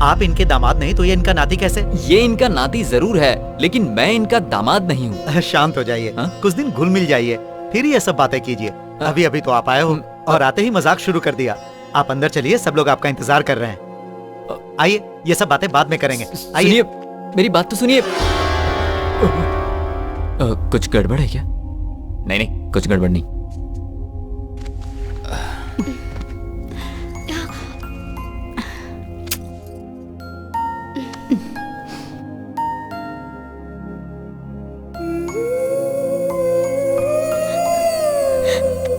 आप इनके दामाद नहीं तो ये इनका नाती कैसे? ये इनका नाती जरूर है, लेकिन मैं इनका दामाद नहीं हूँ। शांत हो जाइए, कुछ दिन घुल मिल जाइए, फिर ये सब बातें कीजिए। अभी अभी तो आप आए हो और आते ही मजाक शुरू कर दिया। आप अंदर चलिए, सब लोग आपका इंतजार कर रहे हैं। आइए, ये सब बातें बाद में करेंगे। आइए, मेरी बात तो सुनिए। कुछ गड़बड़ है क्या? नहीं नहीं, कुछ गड़बड़ नहीं।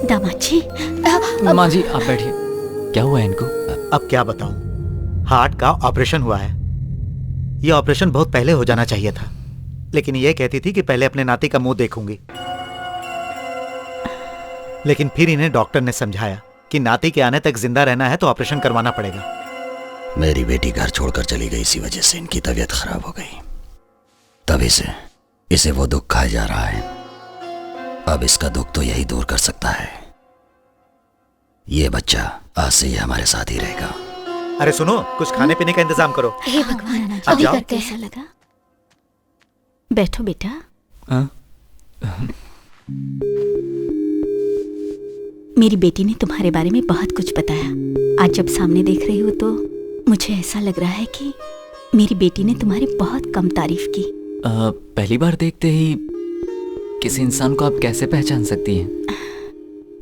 दामाद जी। माँ जी आप बैठिए। क्या हुआ है इनको? अब क्या बताऊं, हार्ट का ऑपरेशन हुआ है। ये ऑपरेशन बहुत पहले हो जाना चाहिए था, लेकिन ये कहती थी कि पहले अपने नाती का मुंह देखूंगी। लेकिन फिर इन्हें डॉक्टर ने समझाया कि नाती के आने तक जिंदा रहना है तो ऑपरेशन करवाना पड़ेगा। मेरी बेटी घर छोड़कर चली गई, इसी वजह से इनकी तबीयत खराब हो गई। तभी से इसे वो दुख खाया जा रहा है। अब इसका दुख तो यही दूर कर सकता है। ये बच्चा आज से ये हमारे साथ ही रहेगा। अरे सुनो, कुछ खाने पीने का इंतजाम करो। हे भगवान, अब जाओ। कैसा लगा? बैठो बेटा। मेरी बेटी ने तुम्हारे बारे में बहुत कुछ बताया। आज जब सामने देख रही हो तो मुझे ऐसा लग रहा है कि मेरी बेटी ने तुम्हारी बहुत कम तारीफ की। पहली बार देखते ही किसी इंसान को आप कैसे पहचान सकती हैं?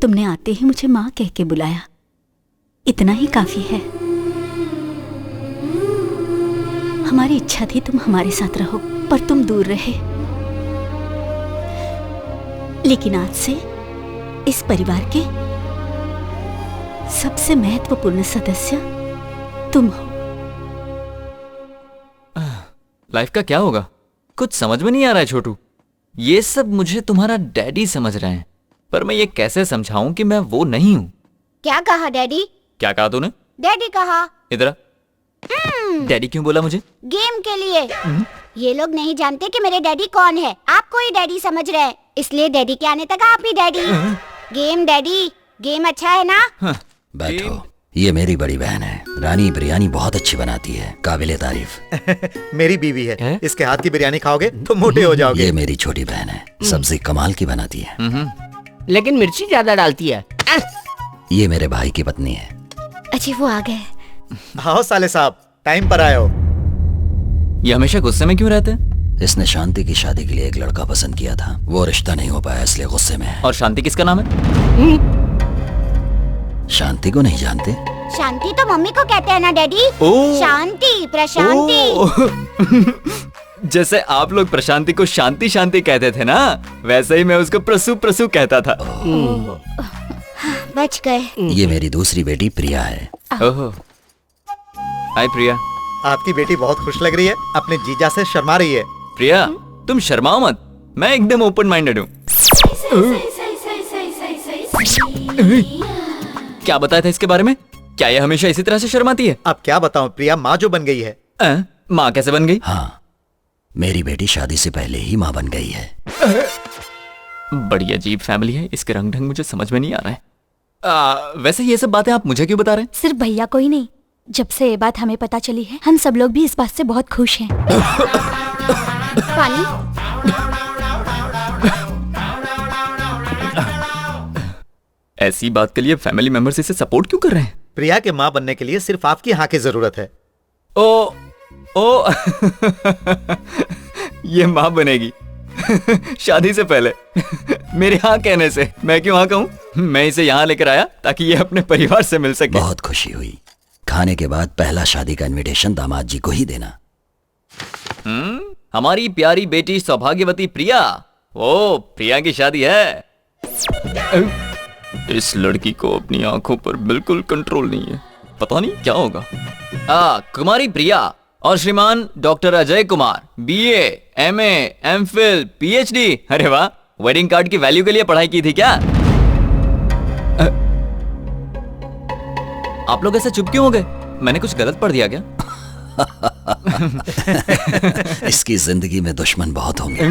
तुमने आते ही मुझे माँ कह के बुलाया, इतना ही काफी है। हमारी इच्छा थी तुम हमारे साथ रहो, पर तुम दूर रहे। लेकिन आज से इस परिवार के सबसे महत्वपूर्ण सदस्य तुम हो। लाइफ का क्या होगा? कुछ समझ में नहीं आ रहा है छोटू। ये सब मुझे तुम्हारा डैडी समझ रहे हैं, पर मैं ये कैसे समझाऊं कि मैं वो नहीं हूँ। क्या कहा डैडी? क्या कहा तूने? डैडी कहा। इधर आ। डैडी क्यों बोला मुझे? गेम के लिए। ये लोग नहीं जानते कि मेरे डैडी कौन है। आपको ही डैडी समझ रहे हैं, इसलिए डैडी के आने तक आप ही डैडी। गेम डैडी, गेम अच्छा है ना? बैठो, ये मेरी बड़ी बहन है। रानी बिरयानी बहुत अच्छी बनाती है, काबिले तारीफ। मेरी बीवी है, इसके हाथ की बिरयानी खाओगे तो मोटे हो जाओगे। ये मेरी छोटी बहन है, सब्जी कमाल की बनाती है, लेकिन मिर्ची ज्यादा डालती है। ये मेरे भाई की पत्नी है। अच्छा वो आ गए। हाँ साले साहब, टाइम पर आए हो। ये हमेशा गुस्से में क्यों रहते हैं? इसने शांति की शादी के लिए एक लड़का पसंद किया था, वो रिश्ता नहीं हो पाया इसलिए गुस्से में है। और शांति किसका नाम है? शांति को नहीं जानते? शांति तो मम्मी को कहते हैं ना डैडी। शांति, प्रशांति। जैसे आप लोग प्रशांति को शांति शांति कहते थे ना, वैसे ही मैं उसको प्रसु प्रसु कहता था। बच गए। ये मेरी दूसरी बेटी प्रिया है। ओहो, हाय प्रिया। आपकी बेटी बहुत खुश लग रही है, अपने जीजा से शर्मा रही है। प्रिया तुम शर्माओ मत, मैं एकदम ओपन माइंडेड हूँ। क्या बताया था इसके बारे में? क्या ये हमेशा इसी तरह से शर्माती है? अब क्या बताऊं, प्रिया माँ जो बन गई है। माँ कैसे बन गई? हाँ, मेरी बेटी शादी से पहले ही माँ बन गई है। बड़ी अजीब फैमिली है, इसके रंग ढंग मुझे समझ में नहीं आ रहा है। वैसे ये सब बातें आप मुझे क्यों बता रहे हैं? सिर्फ भैया को ही नहीं, जब से ये बात हमें पता चली है, हम सब लोग भी इस बात से बहुत खुश हैं। पानी। ऐसी बात के लिए फैमिली मेंबर्स इसे सपोर्ट क्यों कर रहे हैं? प्रिया के माँ बनने के लिए सिर्फ आपकी हाँ की जरूरत है। ओ ये माँ बनेगी शादी से पहले मेरे हाँ कहने से। मैं क्यों हाँ कहूँ? मैं इसे यहाँ लेकर आया ताकि ये अपने परिवार से मिल सके। बहुत खुशी हुई। खाने के बाद पहला शादी का इनविटेशन दामाद जी को ही देना। हमारी प्यारी बेटी सौभाग्यवती प्रिया। ओ प्रिया की शादी है। इस लड़की को अपनी आंखों पर बिल्कुल कंट्रोल नहीं है, पता नहीं क्या होगा। कुमारी प्रिया और श्रीमान doctor Ajay Kumar, BA, MA, MPhil, PhD. अरे वाह, वेडिंग कार्ड की वैल्यू के लिए पढ़ाई की थी क्या? आप लोग ऐसे चुप क्यों हो गए? मैंने कुछ गलत पढ़ दिया क्या? इसकी जिंदगी में दुश्मन बहुत होंगे।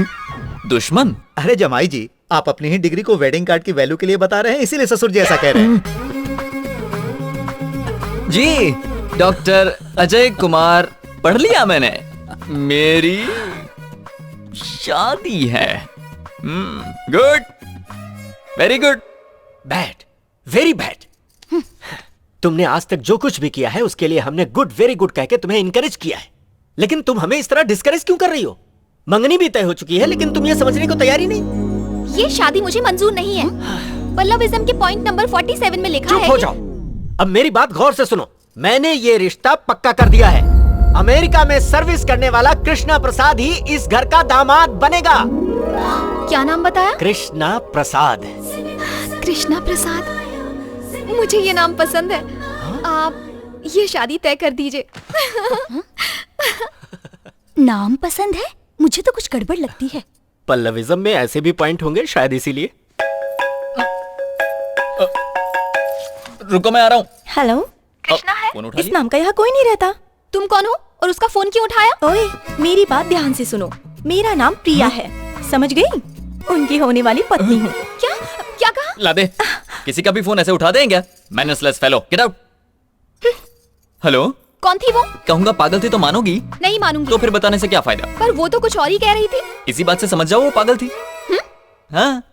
दुश्मन? अरे जमाई जी, आप अपनी ही डिग्री को वेडिंग कार्ड की वैल्यू के लिए बता रहे हैं, इसीलिए ससुर जी ऐसा कह रहे हैं। जी, डॉक्टर अजय कुमार पढ़ लिया मैंने। मेरी शादी है। Good, very good. Bad, very bad. तुमने आज तक जो कुछ भी किया है उसके लिए हमने गुड, वेरी गुड कह के तुम्हें इनकरेज किया है, लेकिन तुम हमें इस तरह डिस्करेज क्यों कर रही हो? मंगनी भी तय हो चुकी है, लेकिन तुम ये समझने को तैयार ही नहीं। ये शादी मुझे मंजूर नहीं है। पल्लविज्म के पॉइंट नंबर 47 में लिखा है। चुप हो जाओ। अब मेरी बात गौर से सुनो। मैंने ये रिश्ता पक्का कर दिया है। अमेरिका में सर्विस करने वाला कृष्णा प्रसाद ही इस घर का दामाद बनेगा। क्या नाम बताया? कृष्णा प्रसाद। कृष्णा प्रसाद, मुझे ये नाम पसंद है। आप ये शादी तय कर दीजिए। नाम पसंद है? मुझे तो कुछ गड़बड़ लगती है। पल्लविज्म में ऐसे भी पॉइंट होंगे, शायद इसीलिए। रुको, मैं आ रहा हूँ। हेलो, कृष्णा है? इस नाम का यहाँ कोई नहीं रहता। तुम कौन हो और उसका फोन क्यों उठाया? ओए, मेरी बात ध्यान से सुनो। मेरा नाम प्रिया है, समझ गई? उनकी होने वाली पत्नी हूँ। क्या क्या कहा? ला दे, किसी का भी फोन ऐसे उठा दें क्या? मैनर्सलेस फेलो, गेट आउट। हेलो, कौन थी वो? कहूंगा पागल थी तो मानोगी? नहीं मानूंगी। तो फिर बताने से क्या फायदा? पर वो तो कुछ और ही कह रही थी। इसी बात से समझ जाओ वो पागल थी। हाँ,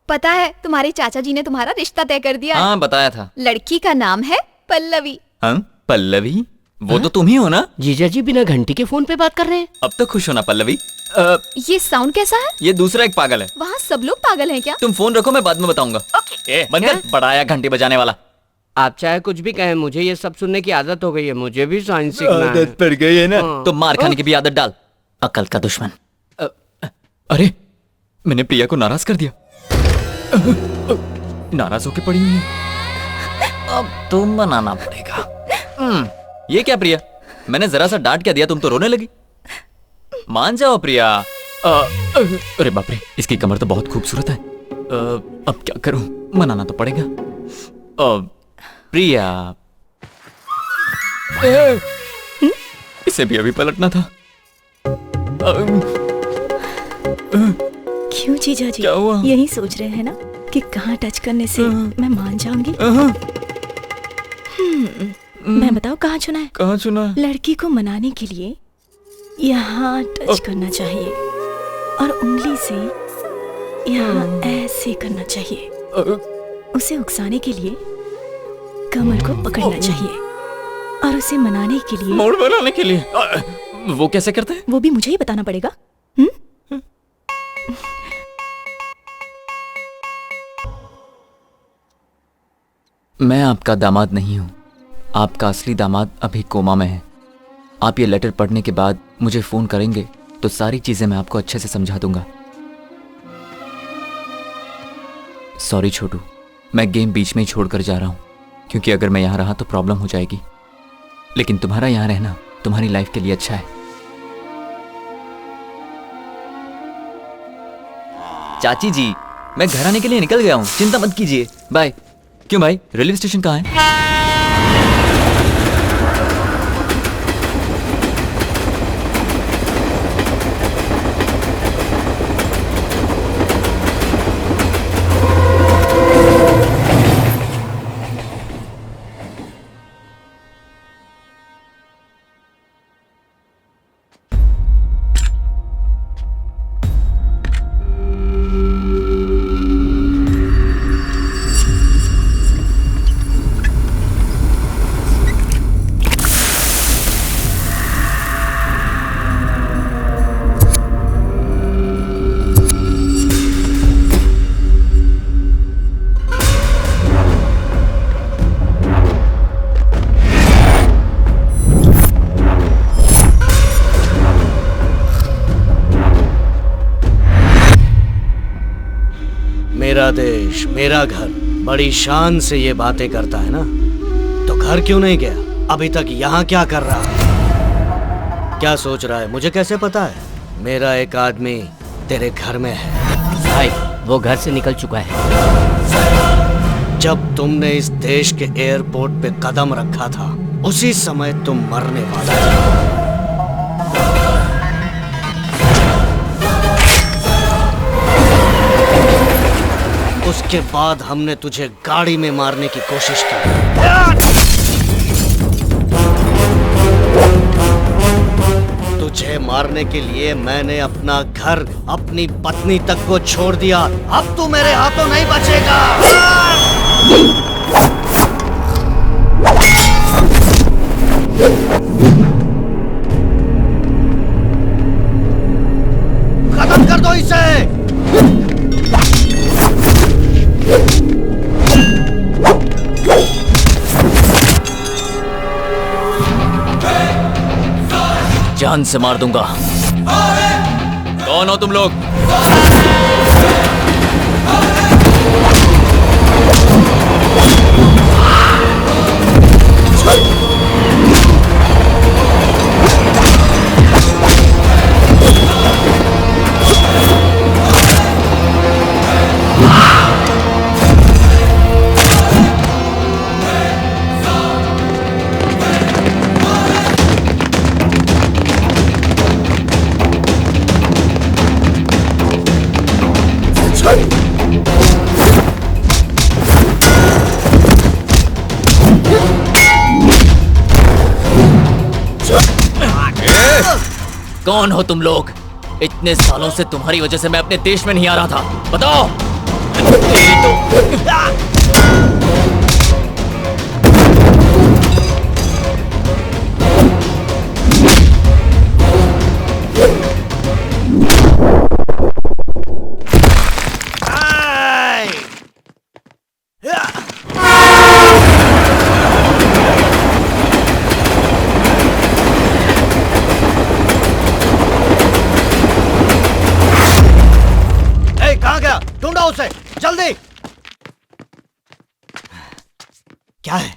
पता है तुम्हारे चाचा जी ने तुम्हारा रिश्ता तय कर दिया। हाँ, बताया था। लड़की का नाम है पल्लवी। हाँ, पल्लवी? वो तो तुम ही हो ना? जीजा जी बिना घंटी के फोन पे बात कर रहे हैं। अब तो खुश हो ना पल्लवी? ये साउंड कैसा है? ये दूसरा एक पागल है। वहाँ सब लोग पागल हैं क्या? तुम फोन रखो, मैं बाद में बताऊंगा। ओके। बंद कर, बड़ाया घंटी बजाने वाला। आप चाहे कुछ भी कहें, मुझे ये सब सुनने की आदत हो गई है। मुझे भी साइंस सीखना है। आदत पड़ गई है ना? तो मार खाने की भी आदत डाल, अकल का दुश्मन। अरे, मैंने प्रिया को नाराज कर दिया। नाराज होके पड़ी हुई है। अब तुम बनाना पड़ेगा। ये क्या प्रिया, मैंने जरा सा डांट क्या दिया, तुम तो रोने लगी। मान जाओ प्रिया। अरे बाप रे, इसकी कमर तो बहुत खूबसूरत है। अब क्या करूं, मनाना तो पड़ेगा। प्रिया, इसे भी अभी पलटना था। क्यों जीजा जी? क्या हुआ? यही सोच रहे हैं ना कि कहाँ टच करने से मैं मान जाऊंगी? मैं बताओ कहाँ चुना है? कहाँ चुना है? लड़की को मनाने के लिए यहाँ टच करना चाहिए और उंगली से यहाँ ऐसे करना चाहिए। उसे उकसाने के लिए कमर को पकड़ना चाहिए और उसे मनाने के लिए मोड़ बनाने के लिए। वो कैसे करते हैं? वो भी मुझे ही बताना पड़ेगा। मैं आपका दामाद नहीं हूँ। आपका असली दामाद अभी कोमा में है। आप ये लेटर पढ़ने के बाद मुझे फोन करेंगे तो सारी चीजें मैं आपको अच्छे से समझा दूंगा। सॉरी छोटू, मैं गेम बीच में ही छोड़कर जा रहा हूँ, क्योंकि अगर मैं यहाँ रहा तो प्रॉब्लम हो जाएगी। लेकिन तुम्हारा यहाँ रहना तुम्हारी लाइफ के लिए अच्छा है। चाची जी, मैं घर आने के लिए निकल गया हूँ, चिंता मत कीजिए। बाय। क्यों भाई, रेलवे स्टेशन कहाँ है? मेरा देश, मेरा घर बड़ी शान से ये बातें करता है ना, तो घर क्यों नहीं गया? अभी तक यहाँ क्या कर रहा है? क्या सोच रहा है? मुझे कैसे पता है? मेरा एक आदमी तेरे घर में है। भाई, वो घर से निकल चुका है। जब तुमने इस देश के एयरपोर्ट पे कदम रखा था, उसी समय तुम मरने वाला था। उसके बाद हमने तुझे गाड़ी में मारने की कोशिश की। तुझे मारने के लिए मैंने अपना घर, अपनी पत्नी तक को छोड़ दिया। अब तू मेरे हाथों नहीं बचेगा। खत्म कर दो इसे। जान से मार दूंगा। कौन हो तुम लोग? कौन हो तुम लोग? इतने सालों से तुम्हारी वजह से मैं अपने देश में नहीं आ रहा था। बताओ। उसे जल्दी। क्या है?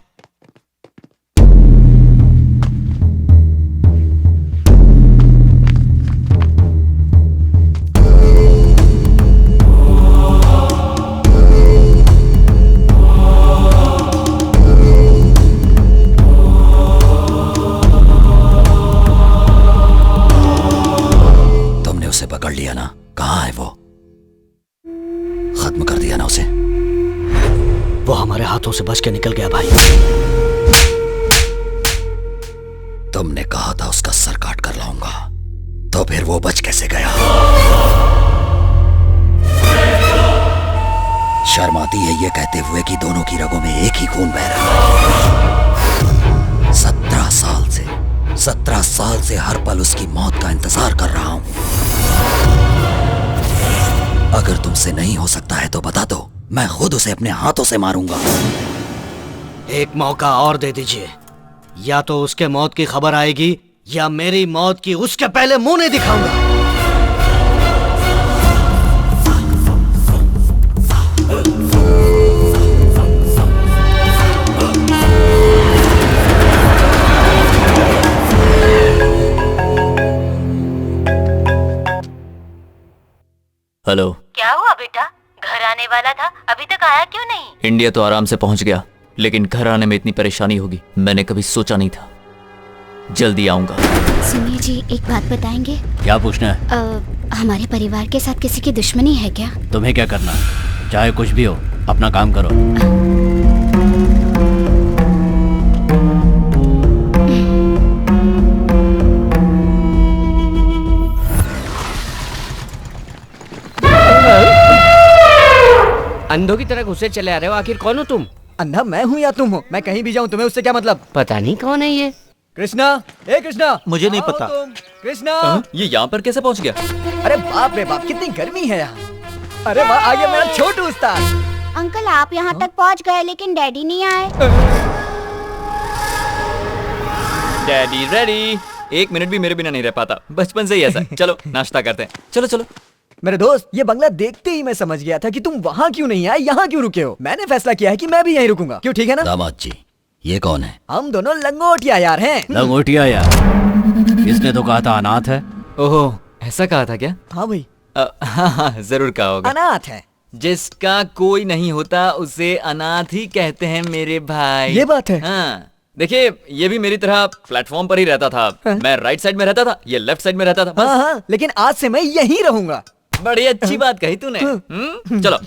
तुमने उसे पकड़ लिया ना? कहाँ है वो? खत्म कर दिया ना उसे? वो हमारे हाथों से बच के निकल गया भाई। तुमने कहा था उसका सर काट कर लाऊंगा, तो फिर वो बच कैसे गया? शर्म आती है ये कहते हुए कि दोनों की रगों में एक ही खून बह रहा है। 17 साल से हर पल उसकी मौत का इंतजार कर रहा हूं। अगर तुमसे नहीं हो सकता है तो बता दो, मैं खुद उसे अपने हाथों से मारूंगा। एक मौका और दे दीजिए, या तो उसके मौत की खबर आएगी या मेरी मौत की उसके पहले मुंह नहीं दिखाऊंगा। हेलो। क्या हुआ बेटा? घर आने वाला था, अभी तक आया क्यों नहीं? इंडिया तो आराम से पहुंच गया, लेकिन घर आने में इतनी परेशानी होगी मैंने कभी सोचा नहीं था। जल्दी आऊंगा। सुनिए जी, एक बात बताएंगे? क्या पूछना है? हमारे परिवार के साथ किसी की दुश्मनी है क्या? तुम्हें क्या करना है? चाहे कुछ भी हो, अपना काम करो। अंधों की तरह घुसे चले आ रहे हो, आखिर कौन हो तुम? अंधा मैं हूँ या तुम हो? मैं कहीं भी जाऊँ तुम्हें उससे क्या मतलब? पता नहीं कौन है ये। कृष्णा, ए कृष्णा। मुझे नहीं पता। कृष्णा। ये यहाँ पर कैसे पहुँच गया? अरे बाप रे बाप, कितनी गर्मी है यहाँ। अरे वाह, आ गया मेरा छोटू उस्ताद। अंकल आप यहाँ तक पहुँच गए लेकिन डैडी नहीं आए। Daddy ready. 1 मिनट भी मेरे बिना नहीं रह पाता, बचपन से ही ऐसा। चलो नाश्ता करते हैं। चलो चलो। मेरे दोस्त, ये बंगला देखते ही मैं समझ गया था कि तुम वहाँ क्यों नहीं आए, यहाँ क्यों रुके हो। मैंने फैसला किया है कि मैं भी यहीं रुकूंगा। क्यों, ठीक है ना? दामाद जी, ये कौन है? हम दोनों लंगोटिया यार हैं। लंगोटिया यार? इसने तो कहा था अनाथ है। ओहो, ऐसा कहा था क्या? हाँ भाई। हाँ, जरूर कहा होगा। अनाथ है। जिसका कोई नहीं होता उसे अनाथ ही कहते हैं मेरे भाई। ये बात है। हाँ, देखिए ये भी मेरी तरह प्लेटफॉर्म पर ही रहता था। मैं राइट साइड में रहता था, ये लेफ्ट साइड में रहता था। हाँ हाँ, लेकिन आज से मैं यहीं रहूंगा। बड़ी अच्छी बात कही तूने। चलो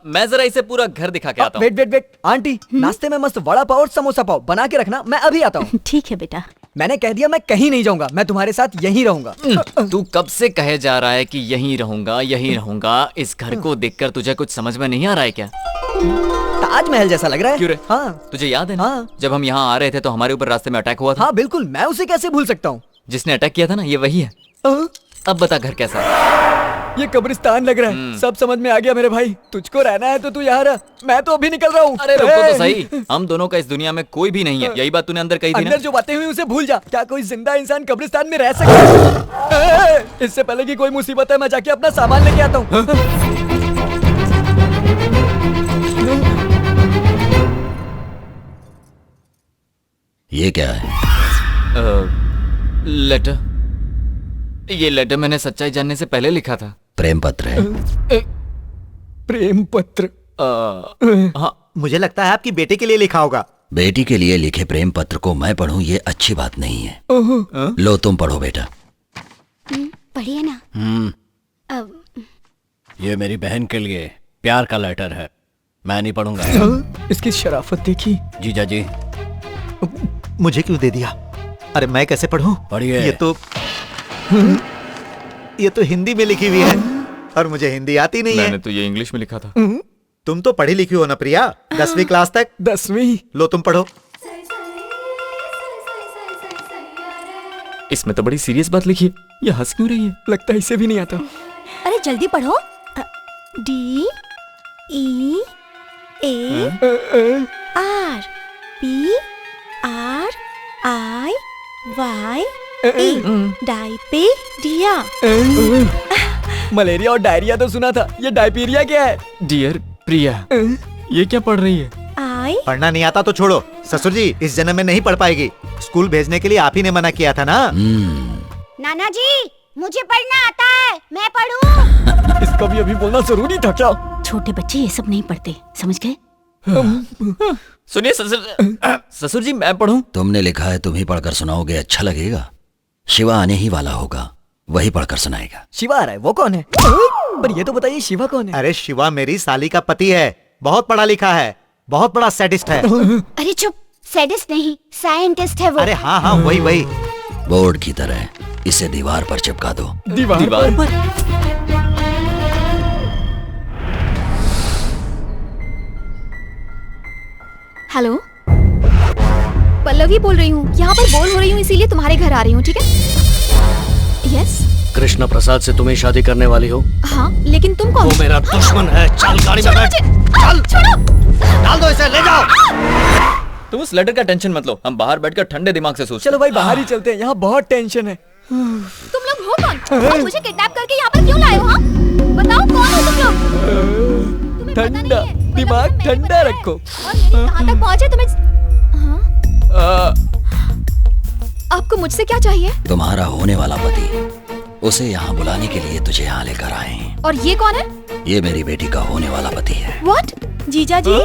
मैं जरा इसे पूरा घर दिखा के आता हूँ। वेट वेट वेट आंटी, नाश्ते में मस्त वड़ा पाव और समोसा पाव बना के रखना, मैं अभी आता हूँ। ठीक है बेटा। मैंने कह दिया मैं कहीं नहीं जाऊंगा, मैं तुम्हारे साथ यहीं रहूंगा। तू कब से कहे जा रहा है कि यहीं रहूंगा यहीं रहूंगा? इस घर को देखकर तुझे कुछ समझ में नहीं आ रहा है क्या? ताजमहल जैसा लग रहा है। क्यों रे? हाँ। तुझे याद है ना जब हम यहाँ आ रहे थे तो हमारे ऊपर रास्ते में अटैक हुआ था? हाँ बिल्कुल, मैं उसे कैसे भूल सकता हूँ। जिसने अटैक किया था ना, ये वही है। अब बता घर कैसा है? ये कब्रिस्तान लग रहा है। सब समझ में आ गया मेरे भाई। तुझको रहना है तो तू यहाँ रह, मैं तो अभी निकल रहा हूँ। अरे रुको तो सही, हम दोनों का इस दुनिया में कोई भी नहीं है। यही बात तूने अंदर कही थी ना? अंदर जो बातें हुई उसे भूल जा। क्या कोई जिंदा इंसान कब्रिस्तान में रह सकता है? इससे पहले कि कोई मुसीबत है, मैं जाके अपना सामान लेके आता हूँ। ये क्या है? लेटर। ये लेटर मैंने सच्चाई जानने से पहले लिखा था। प्रेम पत्र है। प्रेम पत्र? हाँ, मुझे लगता है आपकी बेटे के लिए लिखा होगा। बेटी के लिए लिखे प्रेम पत्र को मैं पढ़ूं ये अच्छी बात नहीं है। लो तुम पढ़ो बेटा। पढ़िए ना। अब ये मेरी बहन के लिए प्यार का लेटर है, मैं नहीं पढ़ूंगा। इसकी शराफत देखी। जीजा जी। मुझे क्यों दे दिया? अरे मैं कैसे पढ़ूं? पढ़िए। ये तो हिंदी में लिखी हुई है और मुझे हिंदी आती नहीं है। मैंने तो ये इंग्लिश में लिखा था। तुम तो पढ़ी लिखी हो ना प्रिया, 10वीं क्लास तक। 10वीं? लो तुम पढ़ो। इसमें तो बड़ी सीरियस बात लिखी है, ये हंस क्यों रही है? लगता है इसे भी नहीं आता। अरे जल्दी पढ़ो। D E A R P R I Y E डायपेरिया। मलेरिया और डायरिया तो सुना था, ये डायपीरिया क्या है? डियर प्रिया, ये क्या पढ़ रही है? पढ़ना नहीं आता तो छोड़ो। ससुर जी इस जन्म में नहीं पढ़ पाएगी। स्कूल भेजने के लिए आप ही ने मना किया था ना। नाना जी मुझे पढ़ना आता है, मैं पढ़ूं। इसका भी अभी बोलना जरूरी था क्या? छोटे बच्चे ये सब नहीं पढ़ते, समझ गए? सुनिए ससुर जी, मैं पढ़ूं? तुमने लिखा है, तुम ही पढ़कर सुनाओगे, अच्छा लगेगा। शिवा आने ही वाला होगा, वही पढ़कर सुनाएगा। शिवा आ रहा है? वो कौन है? पर ये तो बताइए शिवा कौन है? अरे शिवा मेरी साली का पति है, बहुत पढ़ा लिखा है, बहुत बड़ा सैडिस्ट है। अरे चुप, सैडिस्ट नहीं साइंटिस्ट है वो। अरे हाँ हाँ वही वही। बोर्ड की तरह इसे दीवार पर चिपका दो। दीवार पर? हेलो, पल्लवी बोल रही हूँ। यहाँ पर बोर हो रही हूँ इसीलिए तुम्हारे घर आ रही हूँ, ठीक है? यस। कृष्णा प्रसाद से तुम्हें शादी करने वाली हो? हाँ, लेकिन तुम कौन? वो मेरा दुश्मन है। चल गाड़ी में बैठ। चल छोड़ो। डाल दो इसे, ले जाओ। तुम उस लेटर का टेंशन मत लो, हम बाहर बैठकर ठंडे दिमाग से सोचते। चलो भाई बाहर ही चलते हैं, यहाँ बहुत टेंशन है। तुम लोग हो कौन? और मुझे किडनैप करके यहाँ पर क्यों लाए हो? हाँ? बताओ कौन हो तुम लोग? ठंडा दिमाग ठंडा रखो। और मेरी कहाँ तक पहुँचे तुम्हें? हाँ? आपको मुझसे क्या चाहिए? तुम्हारा होने वाला पति, उसे यहाँ बुलाने के लिए तुझे यहाँ लेकर आए हैं। और ये कौन है? ये मेरी बेटी का होने वाला पति है। What? जीजा जी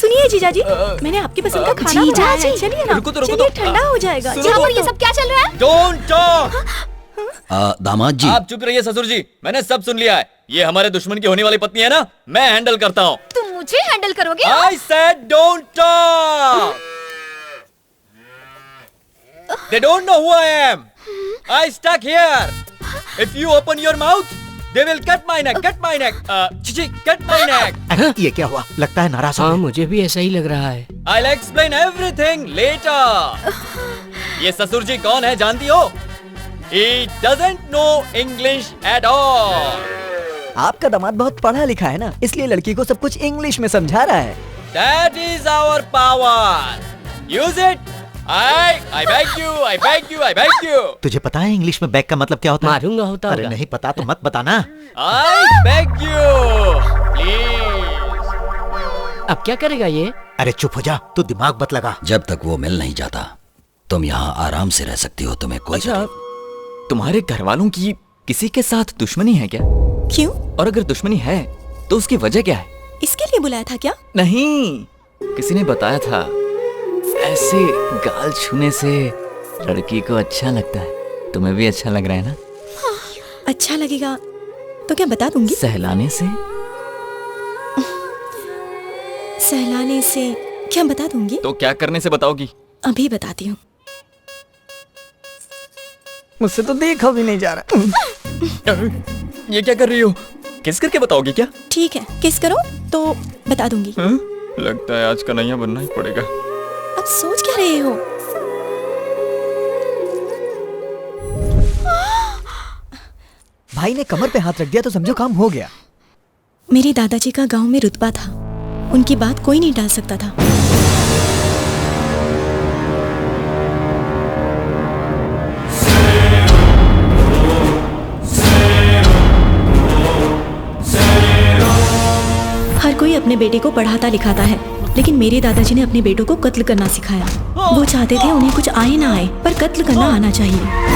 सुनिए जीजा जी, मैंने आपकी पसंद का खाना बनाया है, चलिए ना। चलिए ठंडा हो जाएगा। यहाँ पर ये सब क्या चल रहा है? Don't talk। दामाद जी आप चुप रहिए ससुर जी, मैंने सब सुन लिया है। ये हमारे दुश्मन की होने वाली पत्नी है ना, मैं हैंडल करता हूँ। तुम मुझे हैंडल करोगे? I said don't talk। They don't know who I am. I stuck here. If you open your mouth, they will cut my neck. Cut my neck. Chichi, cut my neck. ये क्या हुआ? लगता है नाराज हो। हाँ मुझे भी ऐसा ही लग रहा है। I'll explain everything later. ये ससुर जी कौन है जानती हो? He doesn't know English at all. आपका दामाद बहुत पढ़ा लिखा है ना, इसलिए लड़की को सब कुछ इंग्लिश में समझा रहा है। That is our power. Use it. I beg you, I beg you, I beg you. तुझे पता है इंग्लिश में बैग का मतलब क्या होता है? मारूंगा होता अरे नहीं पता तो मत बताना। I beg you, please. अब क्या करेगा ये? अरे चुप हो जा, तू दिमाग मत लगा। जब तक वो मिल नहीं जाता तुम यहाँ आराम से रह सकती हो, तुम्हें कोई अच्छा, तुम्हारे घर वालों की किसी के साथ दुश्मनी है क्या? क्यों? और अगर दुश्मनी है तो उसकी वजह क्या है? इसके लिए बुलाया था क्या? नहीं, किसी ने बताया था ऐसे गाल छूने से लड़की को अच्छा लगता है। तुम्हें भी अच्छा लग रहा है ना? अच्छा लगेगा तो क्या बता दूंगी? सहलाने से? सहलाने से क्या बता दूंगी? तो क्या करने से बताओगी? अभी बताती हूँ। मुझसे तो देखा भी नहीं जा रहा। ये क्या कर रही हो? किस करके बताओगी क्या? ठीक है, किस करो तो बता दूंगी। लगता है आज कन्हैया बनना ही पड़ेगा। अब सोच क्या रहे हो? भाई ने कमर पे हाथ रख दिया तो समझो काम हो गया। मेरे दादाजी का गांव में रुतबा था, उनकी बात कोई नहीं टाल सकता था। हर कोई अपने बेटे को पढ़ाता लिखाता है, लेकिन मेरे दादाजी ने अपने बेटों को कत्ल करना सिखाया। वो चाहते थे उन्हें कुछ आए ना आए, पर कत्ल करना आना चाहिए।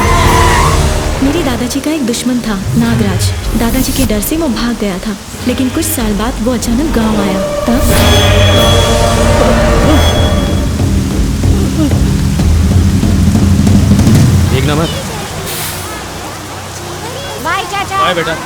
मेरे दादाजी का एक दुश्मन था, नागराज। दादाजी के डर से वो भाग गया था, लेकिन कुछ साल बाद वो अचानक गांव आया। तब देखना मत। बाय चाचा। बाय बेटा।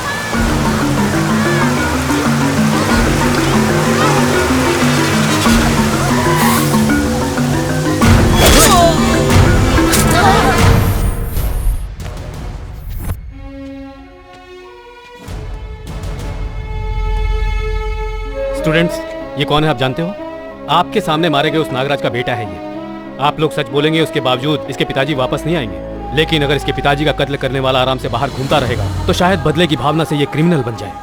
स्टूडेंट्स, ये कौन है आप जानते हो? आपके सामने मारे गए उस नागराज का बेटा है ये। आप लोग सच बोलेंगे, उसके बावजूद इसके पिताजी वापस नहीं आएंगे। लेकिन अगर इसके पिताजी का कत्ल करने वाला आराम से बाहर घूमता रहेगा तो शायद बदले की भावना से ये क्रिमिनल बन जाए।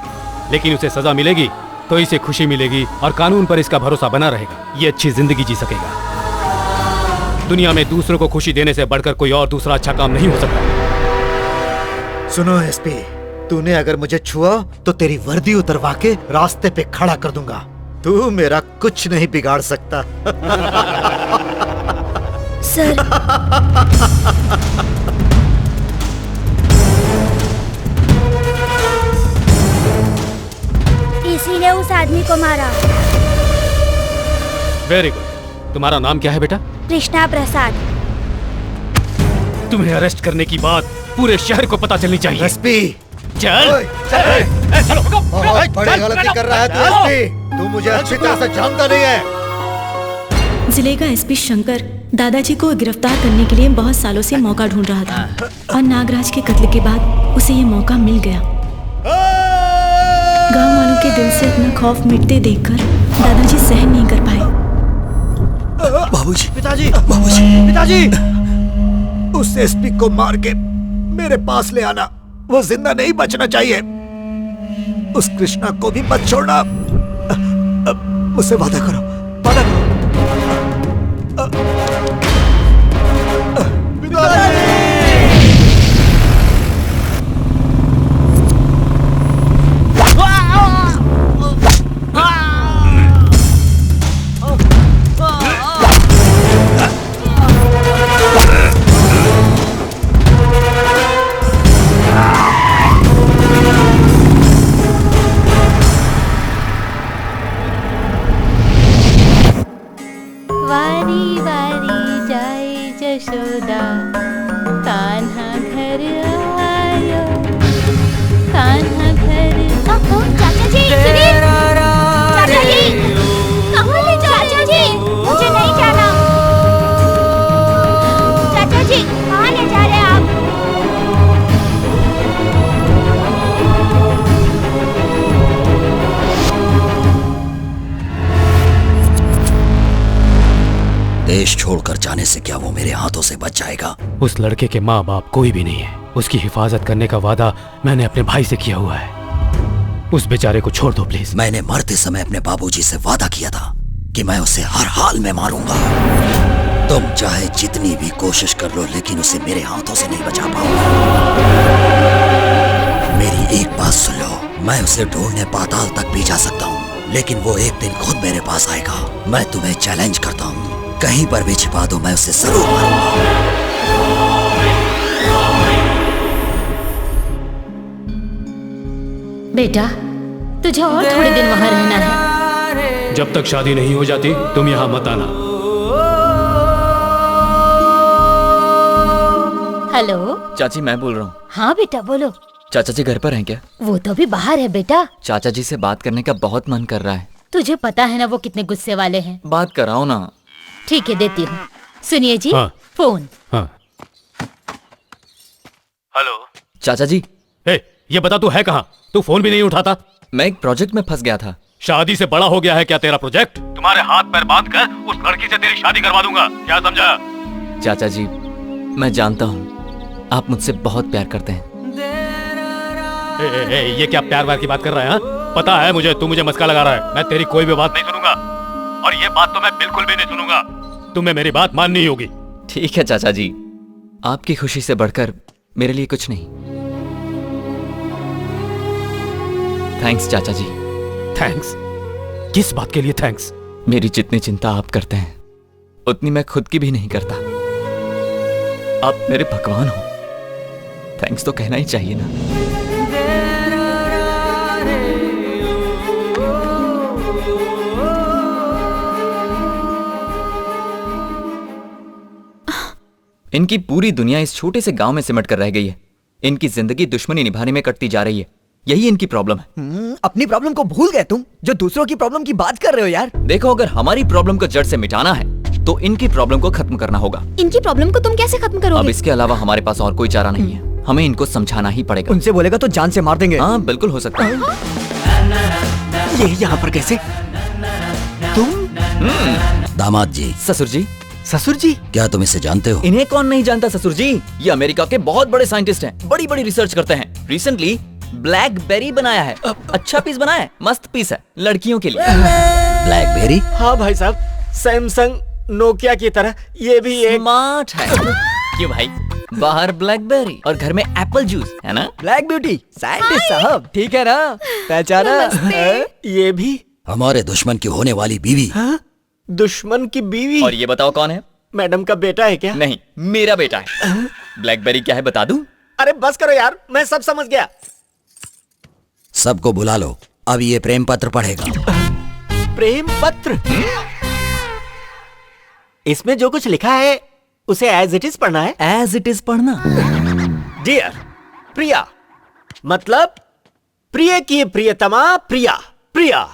लेकिन उसे सजा मिलेगी तो इसे खुशी मिलेगी और कानून पर इसका भरोसा बना रहेगा। ये अच्छी जिंदगी जी सकेगा। दुनिया में दूसरों को खुशी देने से बढ़कर कोई और दूसरा अच्छा काम नहीं हो सकता। सुनो एसपी, तूने अगर मुझे छुआ तो तेरी वर्दी उतरवा के रास्ते पे खड़ा कर दूंगा। तू मेरा कुछ नहीं बिगाड़ सकता। सर, इसी ने उस आदमी को मारा। Very good. तुम्हारा नाम क्या है बेटा? कृष्णा प्रसाद। तुम्हें अरेस्ट करने की बात पूरे शहर को पता चलनी चाहिए। एसपी, चल। बहुत बड़ी गलती कर रहा है तू एसपी। तू मुझे अच्छी तरह से जानता नहीं है। जिले का एसपी शंकर दादाजी को गिरफ्तार करने के लिए बहुत सालों से मौका ढूंढ रहा था, और नागराज के कत्ल के बाद उसे ये मौका मिल गया। गांव वालों के दिल से इतना खौफ मिटते देखकर दादाजी सहन नहीं कर पाए। बाबूजी, पिताजी, बाबूजी, पिताजी, उस एसपी को मार के मेरे पास ले आना। वो जिंदा नहीं बचना चाहिए। उस कृष्णा को भी मत छोड़ना। मुझसे वादा करो, वादा करो। वारी वारी जाए जशोदा, कान्हा घर आयो, कान्हा घर। चाचा जी, सुनिए। चाचा जी, कहाँ ले जा रहे? चाचा जी, मुझे नहीं जाना। चाचा जी, कहाँ ले जा रहे हैं आप? देश छोड़कर जाने से क्या वो मेरे हाथों से बच जाएगा? उस लड़के के माँ बाप कोई भी नहीं है। उसकी हिफाजत करने का वादा मैंने अपने भाई से किया हुआ है। उस बेचारे को छोड़ दो प्लीज। मैंने मरते समय अपने बाबूजी से वादा किया था कि मैं उसे हर हाल में मारूंगा। तुम चाहे जितनी भी कोशिश कर लो, लेकिन उसे मेरे हाथों से नहीं बचा पाओगे। मेरी एक बात सुन लो, मैं उसे ढूंढने पाताल तक भी जा सकता हूँ, लेकिन वो एक दिन खुद मेरे पास आएगा। मैं तुम्हें चैलेंज करता हूँ, कहीं पर भी छिपा दो, मैं उसे जरूर मारूंगा। बेटा, तुझे और थोड़े दिन वहाँ रहना है। जब तक शादी नहीं हो जाती तुम यहाँ मत आना। हेलो चाची, मैं बोल रहा हूँ। हाँ बेटा बोलो। चाचा जी घर पर हैं क्या? वो तो भी बाहर है बेटा। चाचा जी से बात करने का बहुत मन कर रहा है। तुझे पता है ना वो कितने गुस्से वाले हैं। बात कराओ ना। ठीक है, देती हूँ। सुनिए जी। हाँ। फोन। हाँ। हेलो चाचा जी। ये बता तू है कहाँ? तू फोन भी नहीं उठाता। मैं एक प्रोजेक्ट में फंस गया था। शादी से बड़ा हो गया है क्या तेरा प्रोजेक्ट? तुम्हारे हाथ पैर बांध कर उस लड़की से तेरी शादी करवा दूंगा, क्या समझा? चाचा जी, मैं जानता हूँ आप मुझसे बहुत प्यार करते हैं। ये क्या प्यार व्यार की बात कर रहा है? हाँ? पता है मुझे, तू मुझे मस्का लगा रहा है। मैं तेरी कोई भी बात नहीं सुनूंगा, और ये बात तो मैं बिल्कुल भी नहीं सुनूंगा। तुम्हें मेरी बात माननी होगी। ठीक है चाचा जी, आपकी खुशी से बढ़कर मेरे लिए कुछ नहीं। थैंक्स चाचा जी। थैंक्स? किस बात के लिए थैंक्स? मेरी जितनी चिंता आप करते हैं उतनी मैं खुद की भी नहीं करता। आप मेरे भगवान हो। थैंक्स तो कहना ही चाहिए ना। इनकी पूरी दुनिया इस छोटे से गांव में सिमट कर रह गई है। इनकी जिंदगी दुश्मनी निभाने में कटती जा रही है। यही इनकी प्रॉब्लम है। अपनी प्रॉब्लम को भूल गए तुम, जो दूसरों की प्रॉब्लम की बात कर रहे हो यार। देखो, अगर हमारी प्रॉब्लम को जड़ से मिटाना है तो इनकी प्रॉब्लम को खत्म करना होगा। इनकी प्रॉब्लम को तुम कैसे खत्म करोगे? अब इसके अलावा हमारे पास और कोई चारा नहीं है। हमें इनको समझाना ही पड़ेगा। उनसे बोलेगा तो जान से मार देंगे। हाँ बिल्कुल हो सकता है। ये यहाँ पर कैसे? तुम? दामाद जी। ससुर जी। ससुर जी? क्या तुम इसे जानते हो? इन्हें कौन नहीं जानता ससुर जी। ये अमेरिका के बहुत बड़े साइंटिस्ट हैं, बड़ी बड़ी रिसर्च करते हैं। रिसेंटली ब्लैकबेरी बनाया है। अच्छा पीस बनाया है, मस्त पीस है लड़कियों के लिए। ब्लैकबेरी? हाँ भाई साहब, सैमसंग नोकिया की तरह ये भी एक स्मार्ट है। क्यों भाई? बाहर ब्लैकबेरी और घर में एप्पल जूस है ना। ब्लैक ब्यूटी साइंटिस्ट साहब, ठीक है ना? पहचाना? ये भी हमारे दुश्मन की होने वाली बीवी। दुश्मन की बीवी? और ये बताओ कौन है? मैडम का बेटा है क्या? नहीं, मेरा बेटा है। ब्लैकबेरी क्या है बता दूं? अरे बस करो यार, मैं सब समझ गया। सबको बुला लो, अब ये प्रेम पत्र पढ़ेगा। प्रेम पत्र? इसमें जो कुछ लिखा है उसे एज इट इज पढ़ना है? एज इट इज पढ़ना। डियर प्रिया, मतलब प्रिय की प्रियतमा Priya. Priya,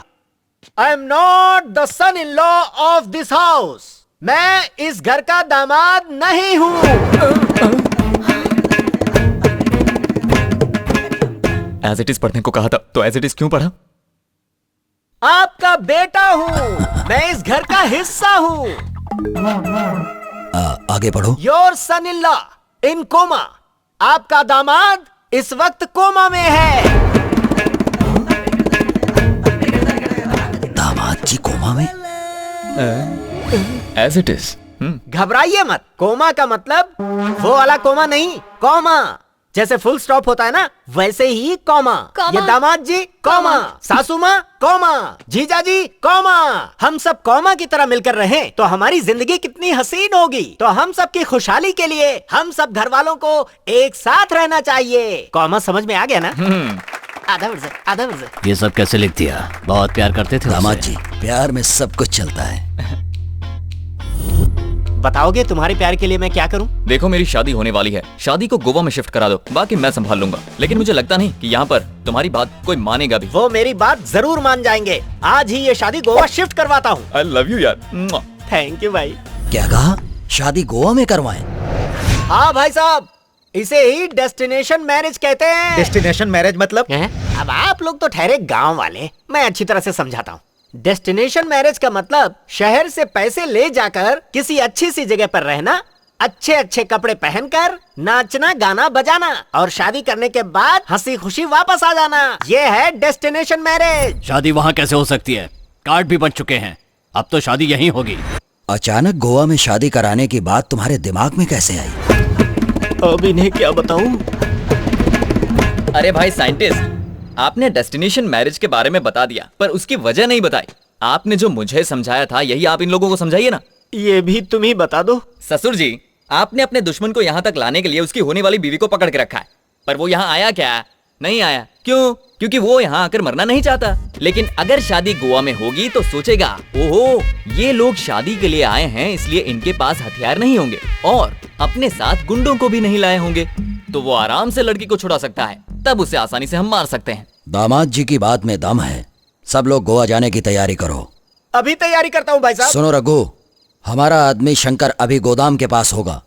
I am not the son in law of this house. मैं इस घर का दामाद नहीं हूं। एज इट इज पढ़ने को कहा था तो एज इट इज क्यों पढ़ा? आपका बेटा हूं मैं, इस घर का हिस्सा हूं। आगे पढ़ो। Your son in law in coma. आपका दामाद इस वक्त कोमा में है। दामाद जी कोमा में? As it is. घबराइए मत। कोमा का मतलब वो वाला कोमा नहीं, कॉमा। जैसे फुल स्टॉप होता है ना, वैसे ही कॉमा। ये दामाद जी कॉमा, सासू माँ कॉमा, जीजा जी कॉमा। हम सब कॉमा की तरह मिलकर रहें तो हमारी जिंदगी कितनी हसीन होगी। तो हम सब की खुशहाली के लिए हम सब घर वालों को एक साथ रहना चाहिए। कॉमा समझ में आ गया ना? आधा वर्जन, आधा वर्जन। ये सब कैसे लिख दिया? बहुत प्यार करते थे दामाद जी, प्यार में सब कुछ चलता है। बताओगे तुम्हारे प्यार के लिए मैं क्या करूं? देखो, मेरी शादी होने वाली है। शादी को गोवा में शिफ्ट करा दो, बाकी मैं संभाल लूंगा। लेकिन मुझे लगता नहीं कि यहाँ पर तुम्हारी बात कोई मानेगा भी। वो मेरी बात जरूर मान जाएंगे। आज ही ये शादी गोवा शिफ्ट करवाता हूँ। आई लव यू यार। थैंक यू भाई। क्या कहा? शादी गोवा में करवाएं? हाँ भाई साहब, इसे ही डेस्टिनेशन मैरिज कहते हैं। डेस्टिनेशन मैरिज मतलब? अब आप लोग तो ठहरे गांव वाले, मैं अच्छी तरह से समझाता हूँ। डेस्टिनेशन मैरिज का मतलब शहर से पैसे ले जाकर किसी अच्छी सी जगह पर रहना, अच्छे अच्छे कपड़े पहनकर नाचना गाना बजाना, और शादी करने के बाद हंसी खुशी वापस आ जाना। ये है डेस्टिनेशन मैरिज। शादी वहाँ कैसे हो सकती है? कार्ड भी बन चुके हैं। अब तो शादी यहीं होगी। अचानक गोवा में शादी कराने की बात तुम्हारे दिमाग में कैसे आई? अब इन्हें क्या बताऊं? अरे भाई साइंटिस्ट, आपने डेस्टिनेशन मैरिज के बारे में बता दिया पर उसकी वजह नहीं बताई। आपने जो मुझे समझाया था यही आप इन लोगों को समझाइए ना। ये भी तुम ही बता दो। ससुर जी, आपने अपने दुश्मन को यहाँ तक लाने के लिए उसकी होने वाली बीवी को पकड़ के रखा है, पर वो यहाँ आया क्या? नहीं आया। क्यों? क्योंकि वो यहाँ आकर मरना नहीं चाहता। लेकिन अगर शादी गोवा में होगी तो सोचेगा, ओहो ये लोग शादी के लिए आए हैं, इसलिए इनके पास हथियार नहीं होंगे और अपने साथ गुंडों को भी नहीं लाए होंगे, तो वो आराम से लड़की को छुड़ा सकता है। तब उसे आसानी से हम मार सकते हैं। दामाद जी की बात में दम है। सब लोग गोवा जाने की तैयारी करो। अभी तैयारी करता हूँ भाई साहब। सुनो रघु, हमारा आदमी शंकर अभी गोदाम के पास होगा,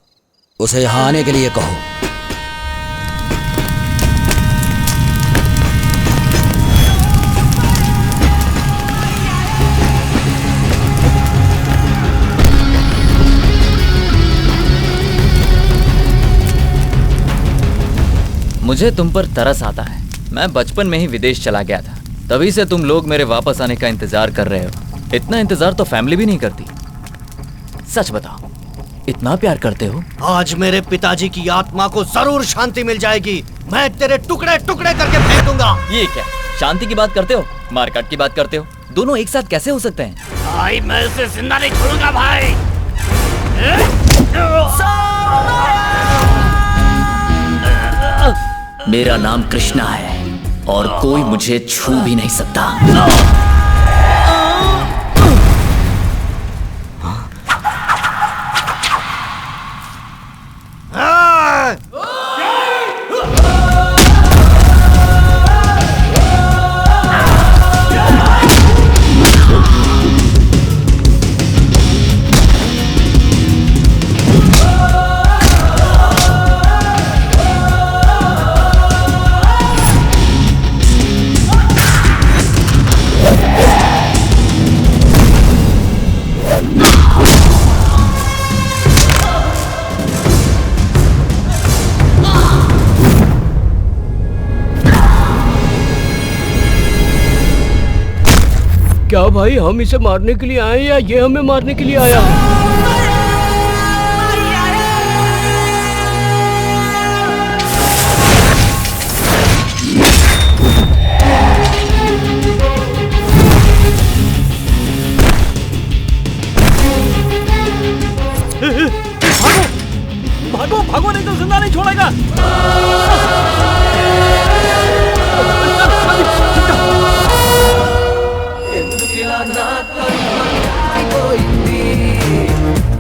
उसे यहाँ आने के लिए कहो। मुझे तुम पर तरस आता है। मैं बचपन में ही विदेश चला गया था, तभी से तुम लोग मेरे वापस आने का इंतजार कर रहे हो। इतना इंतजार तो फैमिली भी नहीं करती। सच बताओ, इतना प्यार करते हो? आज मेरे पिताजी की आत्मा को जरूर शांति मिल जाएगी। मैं तेरे टुकड़े टुकड़े करके फेंक दूंगा। ये क्या शांति की बात करते हो, मारकाट की बात करते हो? दोनों एक साथ कैसे हो सकते हैं? भाई मैं उसे जिंदा नहीं छोड़ूंगा भाई। मेरा नाम कृष्णा है और कोई मुझे छू भी नहीं सकता। क्या भाई हम इसे मारने के लिए आए या ये हमें मारने के लिए आया? भागो भागो, नहीं तो जिंदा नहीं छोड़ेगा।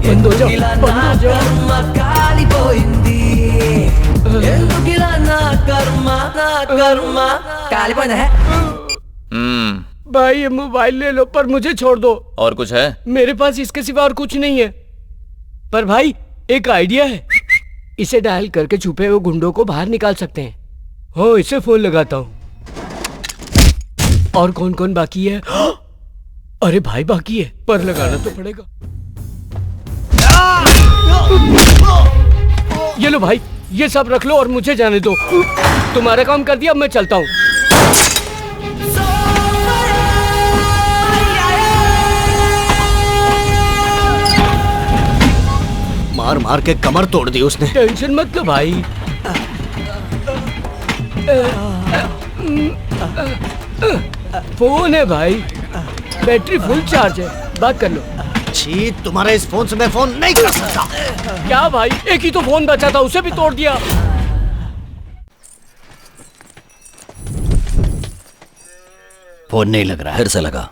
बंद हो जाओ, बंद हो जाओ। भाई ये मोबाइल ले लो, पर मुझे छोड़ दो। और कुछ है? मेरे पास इसके सिवा और कुछ नहीं है। पर भाई एक आइडिया है, इसे डायल करके छुपे हुए गुंडों को बाहर निकाल सकते हैं। हो, इसे फोन लगाता हूँ। और कौन कौन बाकी है? अरे भाई बाकी है, पर लगाना तो पड़ेगा। ये लो भाई, ये सब रख लो और मुझे जाने दो। तुम्हारा काम कर दिया, अब मैं चलता हूँ। मार मार के कमर तोड़ दी उसने। टेंशन मत लो भाई। फोन है भाई, बैटरी फुल चार्ज है, बात कर लो। छी, तुम्हारे इस फोन से मैं फोन नहीं कर सकता। क्या भाई, एक ही तो फोन बचा था, उसे भी तोड़ दिया। फोन नहीं लग रहा है। फिर से लगा।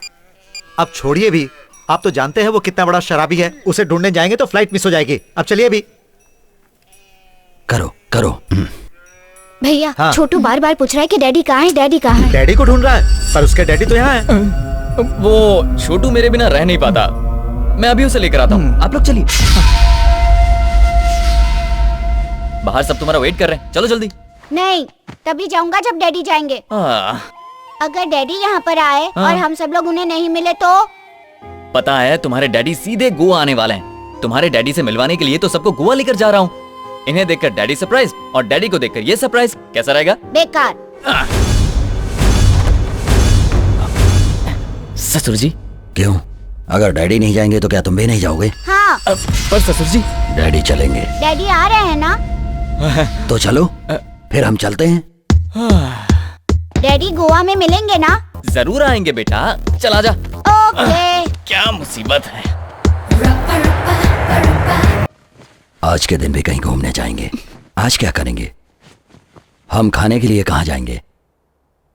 अब छोड़िए भी, आप तो जानते हैं वो कितना बड़ा शराबी है। उसे ढूंढने जाएंगे तो फ्लाइट मिस हो जाएगी। अब चलिए भी। करो करो। भैया हाँ। छोटू बार बार पूछ रहा है कि डैडी कहाँ है, डैडी कहाँ है। डैडी को ढूंढ रहा है, पर उसके डैडी तो यहाँ है। वो छोटू मेरे बिना रह नहीं पाता, मैं अभी उसे लेकर आता हूँ। आप लोग चलिए। बाहर सब तुम्हारा वेट कर रहे हैं, चलो जल्दी। नहीं, तभी जाऊंगा जब डैडी जाएंगे। अगर डैडी यहाँ पर आए और हम सब लोग उन्हें नहीं मिले तो? पता है तुम्हारे डैडी सीधे गोवा आने वाले हैं। तुम्हारे डैडी से मिलवाने के लिए तो सबको गोवा लेकर जा रहा हूँ। इन्हें देखकर डैडी सरप्राइज और डैडी को देखकर ये सरप्राइज, कैसा रहेगा? बेकार। ससुर जी। क्यों? अगर डैडी नहीं जाएंगे तो क्या तुम भी नहीं जाओगे? हाँ। पर ससुर जी। डैडी चलेंगे। डैडी आ रहे हैं ना? तो चलो, फिर हम चलते हैं। डैडी गोवा में मिलेंगे ना? जरूर आएंगे बेटा, चला जा। ओके। क्या मुसीबत है। आज के दिन भी कहीं घूमने जाएंगे। आज क्या करेंगे? हम खाने के लिए कहाँ जाएंगे?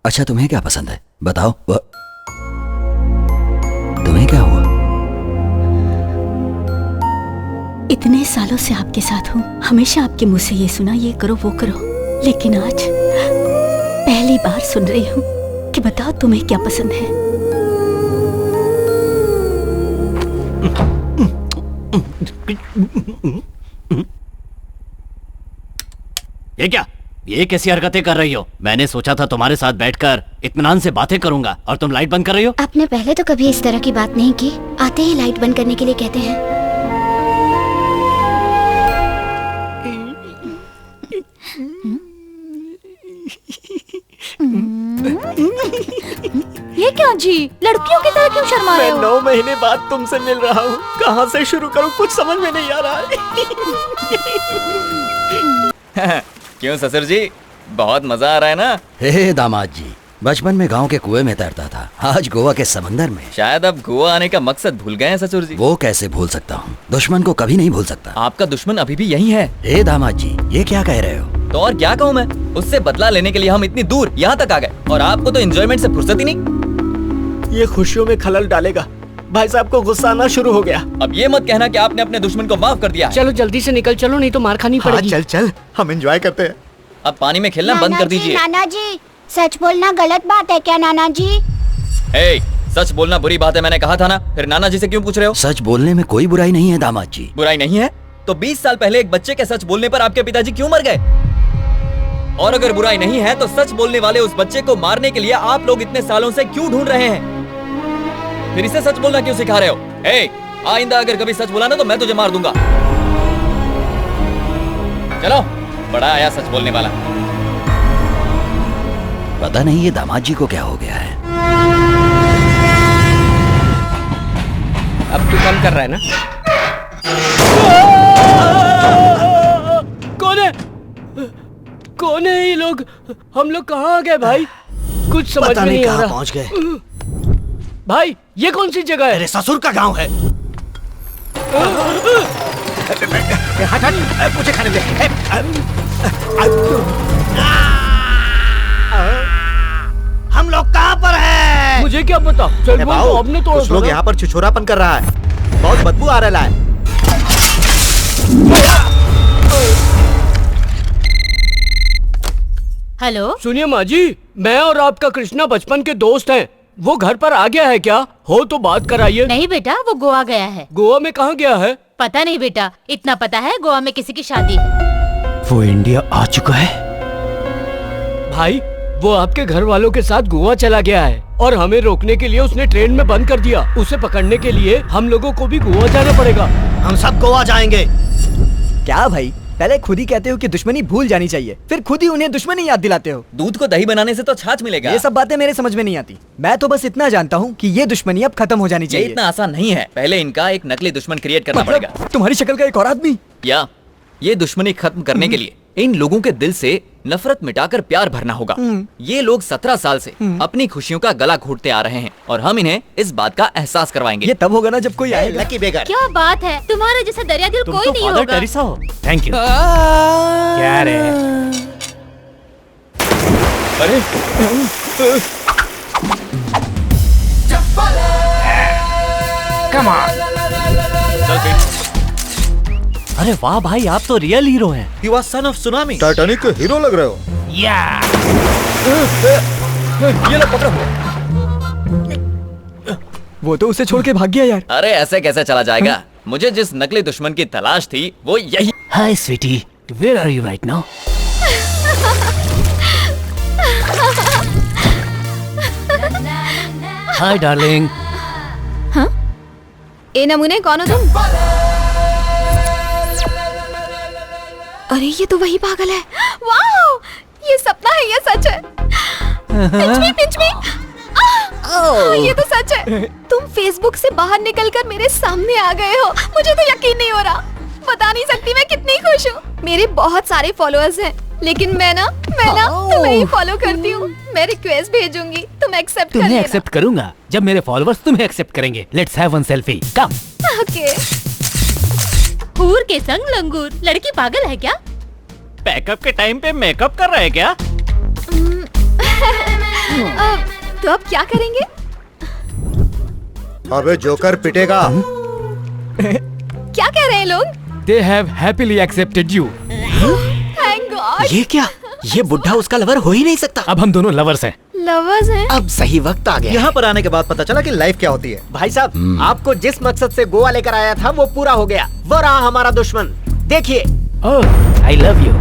अच्छा तुम्हें क्या पसंद है बताओ। तुम्हें क्या हुआ? इतने सालों से आपके साथ हूँ, हमेशा आपके मुंह से ये सुना, ये करो वो करो, लेकिन आज बार सुन रही हूँ कि बताओ तुम्हें क्या पसंद है। ये क्या? ये कैसी हरकतें कर रही हो? मैंने सोचा था तुम्हारे साथ बैठकर इत्मीनान से बातें करूंगा और तुम लाइट बंद कर रही हो। आपने पहले तो कभी इस तरह की बात नहीं की। आते ही लाइट बंद करने के लिए कहते हैं। ये क्या जी, लड़कियों की तरह क्यों शर्मा रहे मैं हो? 9 महीने बाद तुमसे मिल रहा हूँ, कहाँ से शुरू करूँ कुछ समझ में नहीं आ रहा है। क्यों ससुर जी, बहुत मजा आ रहा है ना? हे दामाद जी, बचपन में गांव के कुएं में तैरता था, आज गोवा के समंदर में। शायद अब गोवा आने का मकसद भूल गए हैं ससुर जी। वो कैसे भूल सकता हूँ, दुश्मन को कभी नहीं भूल सकता। आपका दुश्मन अभी भी यही है। हे दामाद जी, ये क्या कह रहे हो? तो और क्या कहूँ मैं, उससे बदला लेने के लिए हम इतनी दूर यहाँ तक आ गए और आपको तो एंजॉयमेंट से फुर्सत ही नहीं। ये खुशियों में खलल डालेगा। भाई साहब को गुस्सा आना शुरू हो गया। अब ये मत कहना कि आपने अपने दुश्मन को माफ कर दिया है। चलो जल्दी से निकल चलो, नहीं तो मार खानी पड़ेगी। चल चल, हम एंजॉय करते हैं। अब पानी में खेलना बंद कर दीजिए। नाना जी, सच बोलना गलत बात है क्या नाना जी? हे, सच बोलना बुरी बात है, मैंने कहा था ना। फिर नाना जी से क्यों पूछ रहे हो? सच बोलने में कोई बुराई नहीं है दामाद जी। बुराई नहीं है तो 20 साल पहले एक बच्चे के सच बोलने पर आपके पिताजी क्यों मर गए? और अगर बुराई नहीं है तो सच बोलने वाले उस बच्चे को मारने के लिए आप लोग इतने सालों से क्यों ढूंढ रहे हैं? फिर इसे सच बोलना क्यों सिखा रहे हो? हे, आइंदा अगर कभी सच बोला ना तो मैं तुझे मार दूंगा। चलो, बड़ा आया सच बोलने वाला। पता नहीं ये दामाद जी को क्या हो गया है। अब तू कम कर रहा है ना? कौन है? कौन है ये लोग? हम लोग कहाँ आ गए भाई? कुछ समझ में नहीं आ रहा। पहुंच गए भाई, ये कौन सी जगह है? मेरे ससुर का गांव है। हट हट, मुझे खाने दे। हम लोग कहाँ पर हैं? मुझे क्या पता? चल बोल तो आपने तोड़ा कुछ लोग यहाँ पर छुछोरापन कर रहा है, बहुत बदबू आ रहा है। हेलो, सुनिए माँ जी, मैं और आपका कृष्णा बचपन के दोस्त हैं। वो घर पर आ गया है क्या? हो तो बात कराइए। नहीं बेटा, वो गोवा गया है। गोवा में कहाँ गया है? पता नहीं बेटा, इतना पता है गोवा में किसी की शादी है। वो इंडिया आ चुका है। भाई, वो आपके घर वालों के साथ गोवा चला गया है और हमें रोकने के लिए उसने ट्रेन में बंद कर दिया। उसे पकड़ने के लिए हम लोगों को भी गोवा जाना पड़ेगा। हम सब गोवा जाएंगे। क्या भाई, पहले खुद ही कहते हो कि दुश्मनी भूल जानी चाहिए, फिर खुद ही उन्हें दुश्मनी याद दिलाते हो। दूध को दही बनाने से तो छाछ मिलेगा। ये सब बातें मेरे समझ में नहीं आती। मैं तो बस इतना जानता हूँ कि ये दुश्मनी अब खत्म हो जानी ये चाहिए। इतना आसान नहीं है। पहले इनका एक नकली दुश्मन क्रिएट करना पड़ेगा। तुम्हारी शक्ल का एक और आदमी? या ये दुश्मनी खत्म करने के लिए इन लोगों के दिल से नफरत मिटाकर प्यार भरना होगा। ये लोग 17 साल से अपनी खुशियों का गला घोटते आ रहे हैं और हम इन्हें इस बात का एहसास करवाएंगे। ये तब होगा ना जब कोई आएगा। लकी बेगर। क्या बात है, तुम्हारा जैसा दरिया दिल कोई नहीं फादर होगा। टेरेसा हो। Thank you. क्या रे? अरे कम ऑन। अरे वाह भाई, आप तो रियल हीरो हैं। He was son of tsunami। Titanic के हीरो लग रहे हो। ये लो पकड़ो। वो तो उसे छोड़ के भाग गया यार। अरे ऐसे कैसे चला जाएगा? मुझे जिस नकली दुश्मन की तलाश थी वो यही। Hi sweetie, where are you right now? Hi darling. ए नमूने, कौन हो तुम? अरे ये तो वही पागल है। वाओ, ये सपना है, ये सच है। पिंच मी। ये तो सच है। तुम फेसबुक से बाहर निकलकर मेरे सामने आ गए हो। मुझे तो यकीन नहीं हो रहा। बता नहीं सकती मैं कितनी खुश हूँ। मेरे बहुत सारे फॉलोअर्स हैं, लेकिन मैं ना तुम्हें ही फॉलो करती हूँ। मैं रिक्वेस्ट भेजूंगी, तुम एक्सेप्ट कर तुम्हें लेना। एक्सेप्ट करूंगा जब मेरे फॉलोअर्स तुम्हें एक्सेप्ट करेंगे। Let's have one selfie, come. Okay. हूर के संग लंगूर, लड़की पागल है क्या? पैकअप के टाइम पे मेकअप कर रहे हैं क्या? तो अब क्या करेंगे? अबे जोकर पिटेगा। क्या कह रहे हैं लोग? They have happily accepted you. Thank God. ये क्या? ये बुढ़ा उसका लवर हो ही नहीं सकता। अब हम दोनों लवर्स हैं। लवर्स हैं? अब सही वक्त आ गया। यहाँ पर आने के बाद पता चला कि लाइफ क्या होती है। भाई साहब, आपको जिस मकसद से गोवा लेकर आया था वो पूरा हो गया। वो रहा हमारा दुश्मन। देखिए। आई लव यू।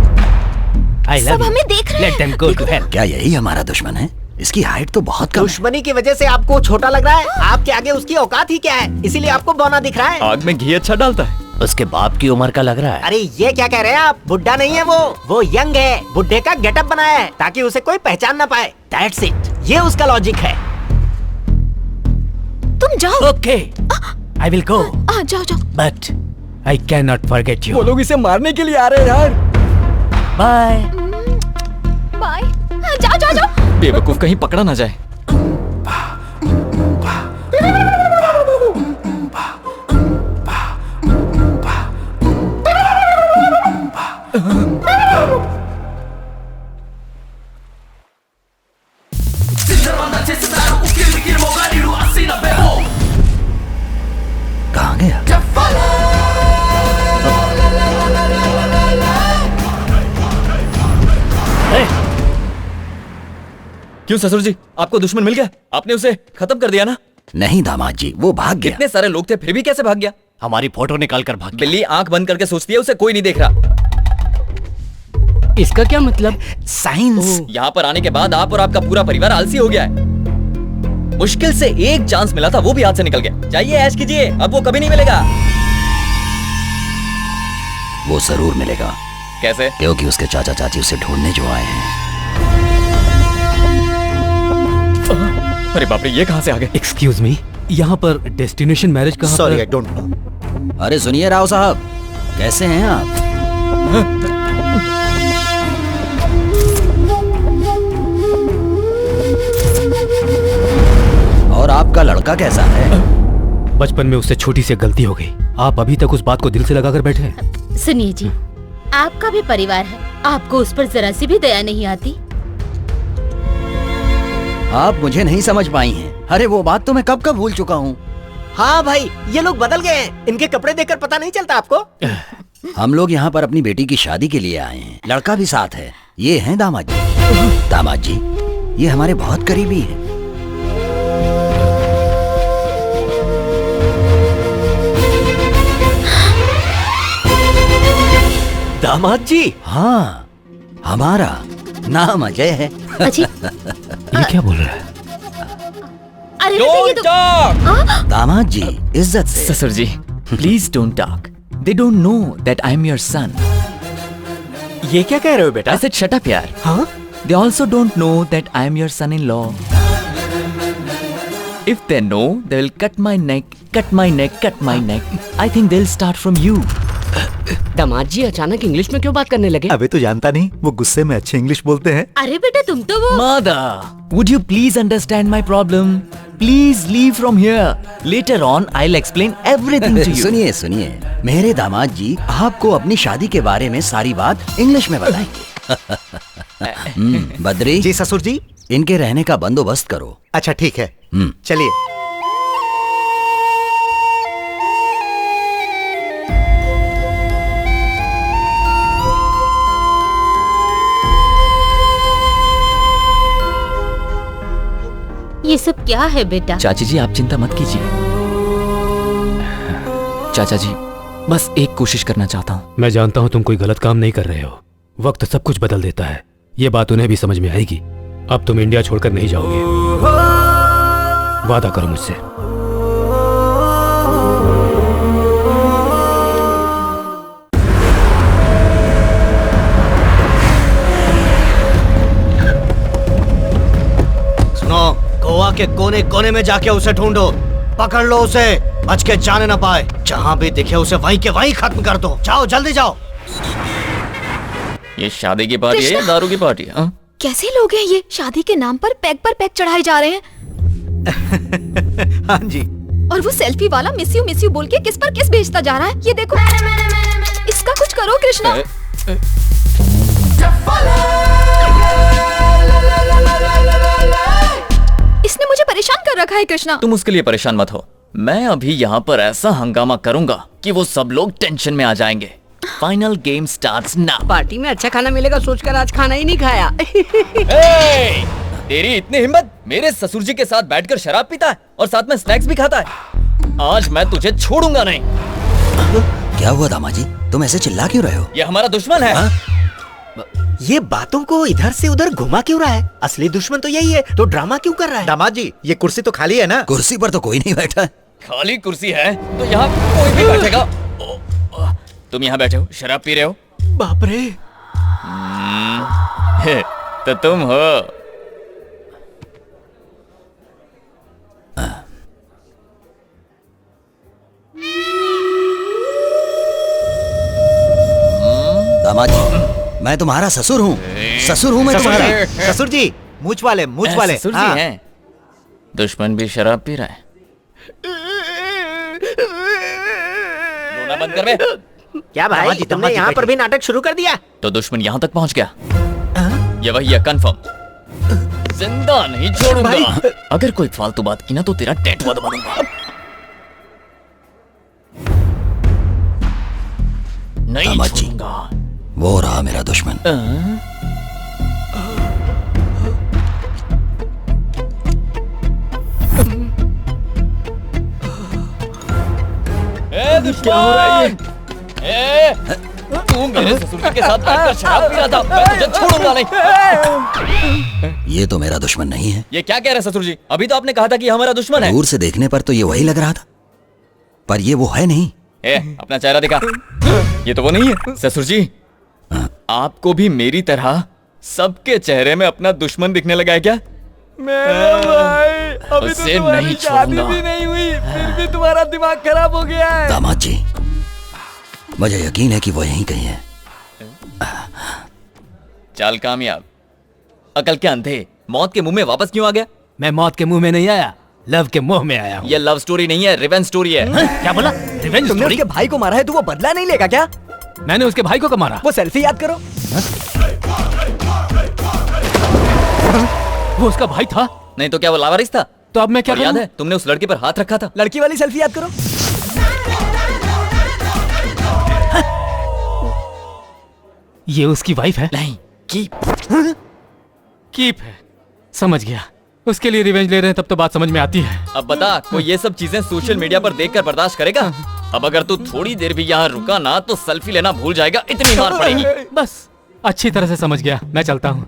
सब हमें देख रहे हैं। Let them go to hell. क्या यही हमारा दुश्मन है? इसकी हाइट तो बहुत कम है। दुश्मनी की वजह से आपको छोटा लग रहा है। आपके आगे उसकी औकात ही क्या है, इसीलिए आपको बौना दिख रहा है। आग में घी अच्छा डालता है। उसके बाप की उम्र का लग रहा है। अरे ये क्या कह रहे हैं आप? बुढ़ा नहीं है वो यंग है। बुढ़े का गेटअप बनाया है ताकि उसे कोई पहचान ना पाए। That's it. ये उसका लॉजिक है। तुम जाओ। Okay, I will go. जाओ जाओ। But I can not forget you. वो लोग इसे मारने के लिए आ रहे हैं यार। Bye bye. जाओ जाओ जाओ। बेवकूफ कहीं पकड़ा ना जाए। कहाँ गया? क्यों ससुर जी, आपको दुश्मन मिल गया? आपने उसे खत्म कर दिया ना? नहीं दामाद जी, वो भाग गया। कितने सारे लोग थे फिर भी कैसे भाग गया? हमारी फोटो निकाल कर भाग गया। बिल्ली आंख बंद करके सोचती है उसे कोई नहीं देख रहा। इसका क्या मतलब? साइंस। यहाँ पर आने के बाद आप और आपका पूरा परिवार आलसी हो गया है। मुश्किल से एक चांस मिला था, वो भी हाथ से निकल गया। जाइए ऐश कीजिए, अब वो कभी नहीं मिलेगा। वो जरूर मिलेगा। कैसे? क्योंकि उसके चाचा चाची उसे ढूंढने जो आए हैं। अरे बाप रे, ये कहाँ से आ गए? एक्सक्यूज मी, यहाँ पर डेस्टिनेशन मैरिज कहाँ? Sorry, I don't know. अरे सुनिए राव साहब, कैसे हैं आप? और आपका लड़का कैसा है? बचपन में उससे छोटी सी गलती हो गई। आप अभी तक उस बात को दिल से लगाकर बैठे हैं। सुनिए जी, आपका भी परिवार है, आपको उस पर जरा सी भी दया नहीं आती? आप मुझे नहीं समझ पाई हैं। अरे वो बात तो मैं कब का भूल चुका हूँ। हाँ भाई, ये लोग बदल गए हैं। इनके कपड़े देखकर पता नहीं चलता आपको? हम लोग यहाँ पर अपनी बेटी की शादी के लिए आए हैं। लड़का भी साथ है। ये हैं दामाद जी। दामाद जी, ये हमारे बहुत करीबी हैं। दामाद जी? हाँ, हमारा नाम अजय है। अजी, ये क्या बोल रहा है? अरे Don't talk! दामाद जी, इज्जत से। ससुर जी, please don't talk. They don't know that I am your son. ये क्या कह रहे हो बेटा? I said shut up यार। हाँ? They also don't know that I am your son-in-law. If they know, they will cut my neck, cut my neck, cut my neck. I think they'll start from you. दामाद जी अचानक English में क्यों बात करने लगे? अबे तो जानता नहीं, वो गुस्से में अच्छे इंग्लिश बोलते हैं। अरे बेटा तुम तो वो Mother, would you please understand my problem? Please leave from here. Later on, I'll explain everything to you. सुनिए सुनिए, मेरे दामाद जी आपको अपनी शादी के बारे में सारी बात इंग्लिश में बताएंगे। बद्री जी ससुर जी। इनके रहने का बंदोबस्त करो। अच्छा ठीक है, चलिए। ये सब क्या है बेटा? चाची जी, आप चिंता मत कीजिए। चाचा जी, बस एक कोशिश करना चाहता हूँ। मैं जानता हूँ तुम कोई गलत काम नहीं कर रहे हो। वक्त सब कुछ बदल देता है। ये बात उन्हें भी समझ में आएगी। अब तुम इंडिया छोड़कर नहीं जाओगे। वादा करो मुझसे। सुनो, गोवा के कोने कोने में जाके उसे ढूंढो। पकड़ लो उसे, बच के जाने ना पाए। जहाँ भी दिखे उसे वहीं के वहीं खत्म कर दो। जाओ जल्दी जाओ। ये शादी की पार्टी है या दारू की पार्टी है? कैसे लोग हैं ये? शादी के नाम पर पैक चढ़ाए जा रहे हैं। हाँ जी। और वो सेल्फी वाला मिस यू बोल के किस पर किस भेजता जा रहा है। ये देखो, इसका कुछ करो कृष्णा। इसने मुझे परेशान कर रखा है कृष्णा। तुम उसके लिए परेशान मत हो। मैं अभी यहाँ पर ऐसा हंगामा करूंगा कि वो सब लोग टेंशन में आ जाएंगे। Final game starts now. Party में अच्छा खाना मिलेगा सोचकर आज खाना ही नहीं खाया। तेरी इतनी हिम्मत, मेरे ससुर जी के साथ बैठकर शराब पीता है और साथ में स्नैक्स भी खाता है। आज मैं तुझे छोड़ूंगा नहीं। क्या हुआ दामाद जी, तुम ऐसे चिल्ला क्यों रहे हो? ये हमारा दुश्मन है। ये बातों को इधर से उधर घुमा क्यों रहा है? असली दुश्मन तो यही है, तो ड्रामा क्यों कर रहा है? दामाद जी, ये कुर्सी तो खाली है ना? कुर्सी पर तो कोई नहीं बैठा है। खाली कुर्सी है तो यहाँ कोई भी बैठेगा। तुम यहाँ बैठे हो, शराब पी रहे हो। बाप रे। तो तुम हो। दामाद जी, मैं तुम्हारा ससुर हूँ। ससुर हूँ मैं तुम्हारा। ससुर जी, मूछ वाले, मूछ वाले। ससुर जी हैं। दुश्मन भी शराब पी रहा है। रोना बंद कर बे। क्या भाई, तुमने यहाँ पर भी नाटक शुरू कर दिया? तो दुश्मन यहाँ तक पहुँच गया। ये वही है, कंफर्म। जिंदा नहीं छोड़ूंगा। अगर कोई फालतू बात की ना तो तेरा टैटू बनूंगा। नहीं छोड़ूंगा। वो रहा मेरा दुश्मन। दुश्मन! तू मेरे ससुर के साथ बैठकर शराब पी रहा था। मैं तुझे छोड़ूंगा नहीं। ये तो मेरा दुश्मन नहीं है। ये क्या कह रहे ससुर जी? अभी तो आपने कहा था कि हमारा दुश्मन है। दूर से देखने पर तो ये वही लग रहा था, पर ये वो है नहीं। अपना चेहरा दिखा। ये तो वो नहीं है। ससुर जी, आपको भी मेरी तरह सबके चेहरे में अपना दुश्मन दिखने लगा है क्या? मेरा भाई, अभी तो तुम्हारी शादी भी नहीं हुई, फिर भी तुम्हारा दिमाग खराब हो गया है। दामाद जी, मुझे यकीन है कि वो यहीं कहीं है। चाल कामयाब। अकल के अंधे, मौत के मुंह में वापस क्यों आ गया? मैं मौत के मुंह में नहीं आया, लव के मुंह में आया हूँ। ये लव स्टोरी नहीं है, रिवेंज स्टोरी है। क्या बोला? रिवेंज तुमने स्टोरी? उसके भाई को मारा है तो वो बदला नहीं लेगा क्या? मैंने उसके भाई को कब मारा? वो सेल्फी याद करो। वो उसका भाई था? नहीं तो क्या वो लावारिस था? तो अब मैं क्या याद है तुमने उस लड़के पर हाथ रखा था? लड़की वाली सेल्फी याद करो। ये उसकी वाइफ है? नहीं, कीप है। समझ गया, उसके लिए रिवेंज ले रहे हैं, तब तो बात समझ में आती है। अब बता, कोई ये सब चीजें सोशल मीडिया पर देखकर बर्दाश्त करेगा? अब अगर तू थोड़ी देर भी यहाँ रुका ना तो सेल्फी लेना भूल जाएगा, इतनी मार पड़ेगी। बस अच्छी तरह से समझ गया, मैं चलता हूँ।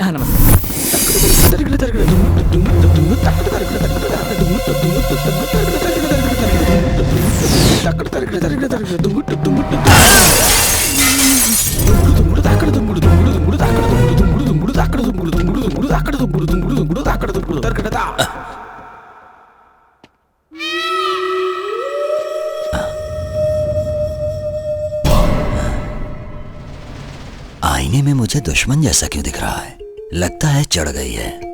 आईने में मुझे दुश्मन जैसा क्यों दिख रहा है? लगता है चढ़ गई है।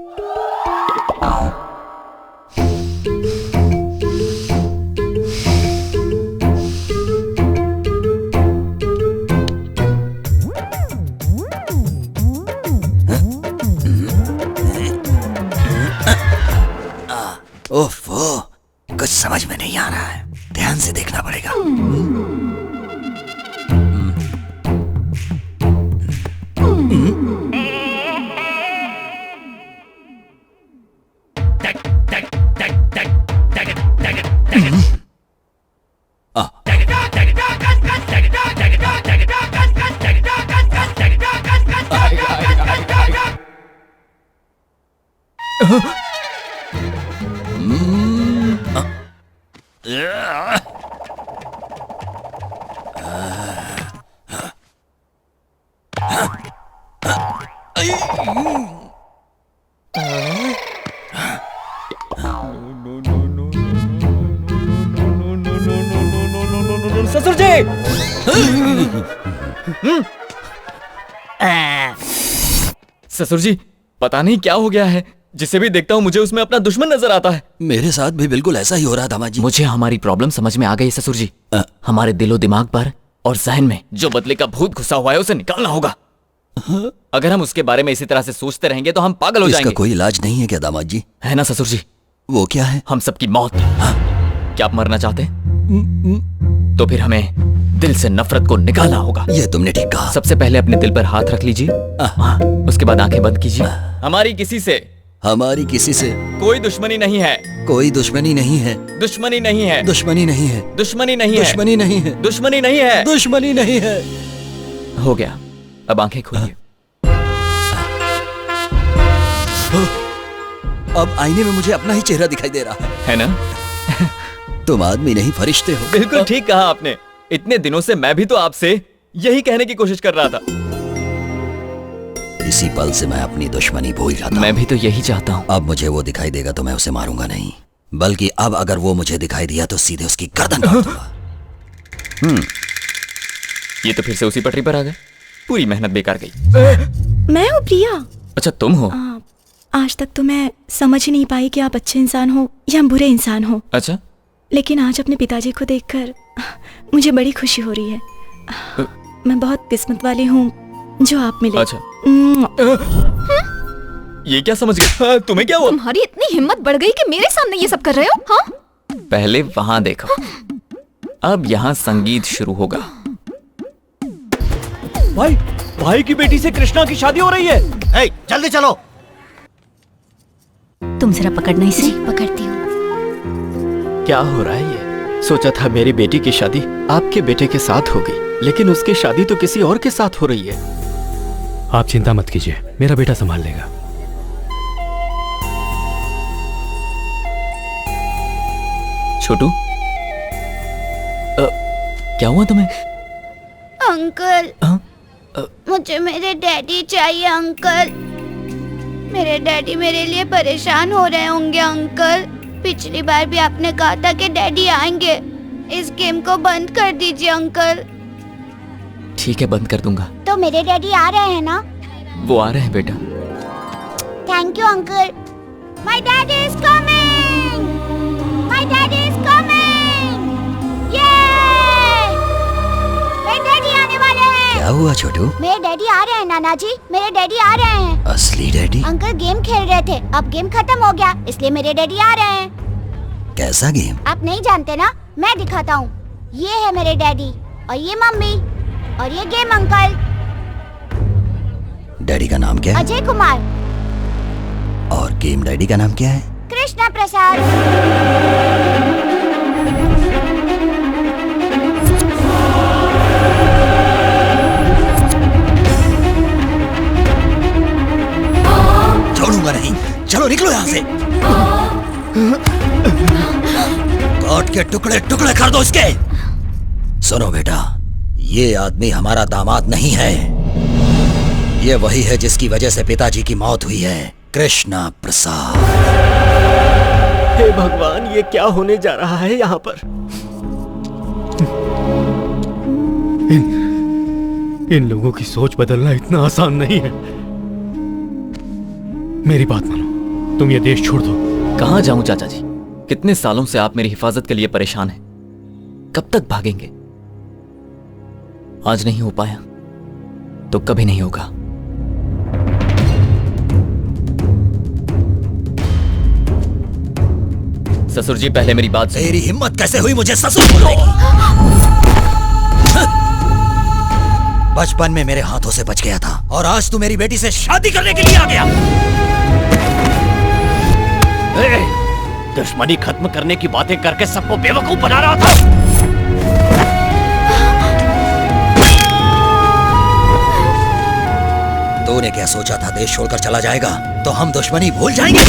ओफो, कुछ समझ में नहीं आ रहा है, ध्यान से देखना पड़ेगा। ससुर जी! ससुर जी, पता नहीं क्या हो गया है, जिसे भी देखता हूँ मुझे उसमें अपना दुश्मन नजर आता है। मेरे साथ भी बिल्कुल ऐसा ही हो रहा दामाद जी। मुझे हमारी प्रॉब्लम समझ में आ गई ससुर जी। हमारे दिलो दिमाग पर और जहन में जो बदले का भूत घुसा हुआ है उसे निकालना होगा। अगर हम उसके बारे में इसी तरह से सोचते रहेंगे तो हम पागल हो जाएंगे। इसका कोई इलाज नहीं है क्या दामाद जी? है ना ससुर जी। वो क्या है? हम सबकी मौत। क्या आप मरना चाहते हैं? तो फिर हमें दिल से नफरत को निकालना होगा। ये तुमने ठीक कहा। सबसे पहले अपने दिल पर हाथ रख लीजिए, उसके बाद आंखें बंद कीजिए। हमारी किसी से कोई दुश्मनी नहीं है। कोई दुश्मनी नहीं है। दुश्मनी नहीं है। दुश्मनी नहीं है। दुश्मनी नहीं है। दुश्मनी नहीं है। दुश्मनी नहीं है। दुश्मनी नहीं है। हो गया, अब आंखें खोलिए। अब आईने में मुझे अपना ही चेहरा दिखाई दे रहा है ना? तुम आदमी नहीं फरिश्ते हो। बिल्कुल ठीक कहा आपने। इतने दिनों से मैं भी तो आपसे यही कहने की कोशिश कर रहा था। इसी पल से मैं अपनी दुश्मनी भूल जाता। मैं भी तो यही चाहता हूँ। अब मुझे वो दिखाई देगा तो मैं उसे मारूंगा नहीं, बल्कि अब अगर वो मुझे दिखाई दिया तो सीधे उसकी गर्दन काट दूंगा। ये तो फिर से उसी पटरी पर आ गए। पूरी मेहनत बेकार गई। मैं हूँ प्रिया। अच्छा तुम हो? आज तक तो मैं समझ ही नहीं पाई कि आप अच्छे इंसान हो या बुरे इंसान हो। अच्छा, लेकिन आज अपने पिताजी को देखकर मुझे बड़ी खुशी हो रही है। मैं बहुत किस्मत वाली हूँ जो आप मिले। अच्छा। ये क्या समझ गए? तुम्हें क्या हुआ? तुम्हारी इतनी हिम्मत बढ़ गई कि मेरे सामने ये सब कर रहे हो? हाँ? पहले वहां देखो, अब यहाँ संगीत शुरू होगा। भाई की बेटी से कृष्णा की शादी हो रही है। जल्दी चलो। तुम जरा पकड़ना इसे। पकड़ती हूँ। क्या हो रहा है ये? सोचा था मेरी बेटी की शादी आपके बेटे के साथ होगी, लेकिन उसकी शादी तो किसी और के साथ हो रही है। आप चिंता मत कीजिए, मेरा बेटा संभाल लेगा। छोटू, क्या हुआ तुम्हें? अंकल, मुझे मेरे डैडी चाहिए अंकल। मेरे डैडी मेरे लिए परेशान हो रहे होंगे अंकल। पिछली बार भी आपने कहा था कि डैडी आएंगे। इस गेम को बंद कर दीजिए अंकल। ठीक है, बंद कर दूंगा। तो मेरे डैडी आ रहे हैं ना? वो आ रहे हैं बेटा। Thank you uncle. My daddy is coming. My daddy is coming. ये मेरे डैडी आने वाले हैं। क्या हुआ छोटू? मेरे डैडी आ रहे हैं नाना जी, मेरे डैडी आ रहे हैं। असली डैडी? अंकल गेम खेल रहे थे, अब गेम खत्म हो गया, इसलिए मेरे डैडी आ रहे हैं। कैसा गेम? आप नहीं जानते ना, मैं दिखाता हूँ। ये है मेरे डैडी और ये मम्मी और ये गेम अंकल। डैडी का नाम क्या है? अजय कुमार। और गेम डैडी का नाम क्या है? कृष्णा प्रसाद। छोड़ूंगा नहीं, चलो निकलो यहाँ से। काट के टुकड़े टुकड़े कर दो इसके। सुनो बेटा, ये आदमी हमारा दामाद नहीं है। ये वही है जिसकी वजह से पिताजी की मौत हुई है, कृष्णा प्रसाद। हे भगवान, ये क्या होने जा रहा है यहाँ पर? इन लोगों की सोच बदलना इतना आसान नहीं है। मेरी बात मानो, तुम ये देश छोड़ दो। कहाँ जाऊं चाचा जी? कितने सालों से आप मेरी हिफाजत के लिए परेशान हैं। कब तक भागेंगे? आज नहीं हो पाया तो कभी नहीं होगा। ससुर जी, पहले मेरी बात सुनिए। तेरी हिम्मत कैसे हुई मुझे ससुर बोलने की? बचपन में मेरे हाथों से बच गया था और आज तू मेरी बेटी से शादी करने के लिए आ गया। दुश्मनी खत्म करने की बातें करके सबको बेवकूफ बना रहा था। तूने क्या सोचा था देश छोड़कर चला जाएगा तो हम दुश्मनी भूल जाएंगे?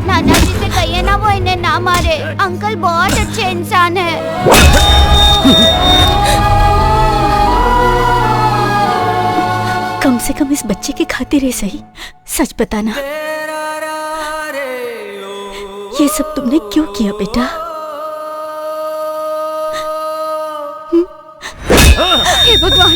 नाना जी से कहिए ना वो इन्हें ना मारे। अंकल बहुत अच्छे इंसान है। कम से कम इस बच्चे की खातिर है सही, सच बताना। ये सब तुमने क्यों किया बेटा? हे भगवान!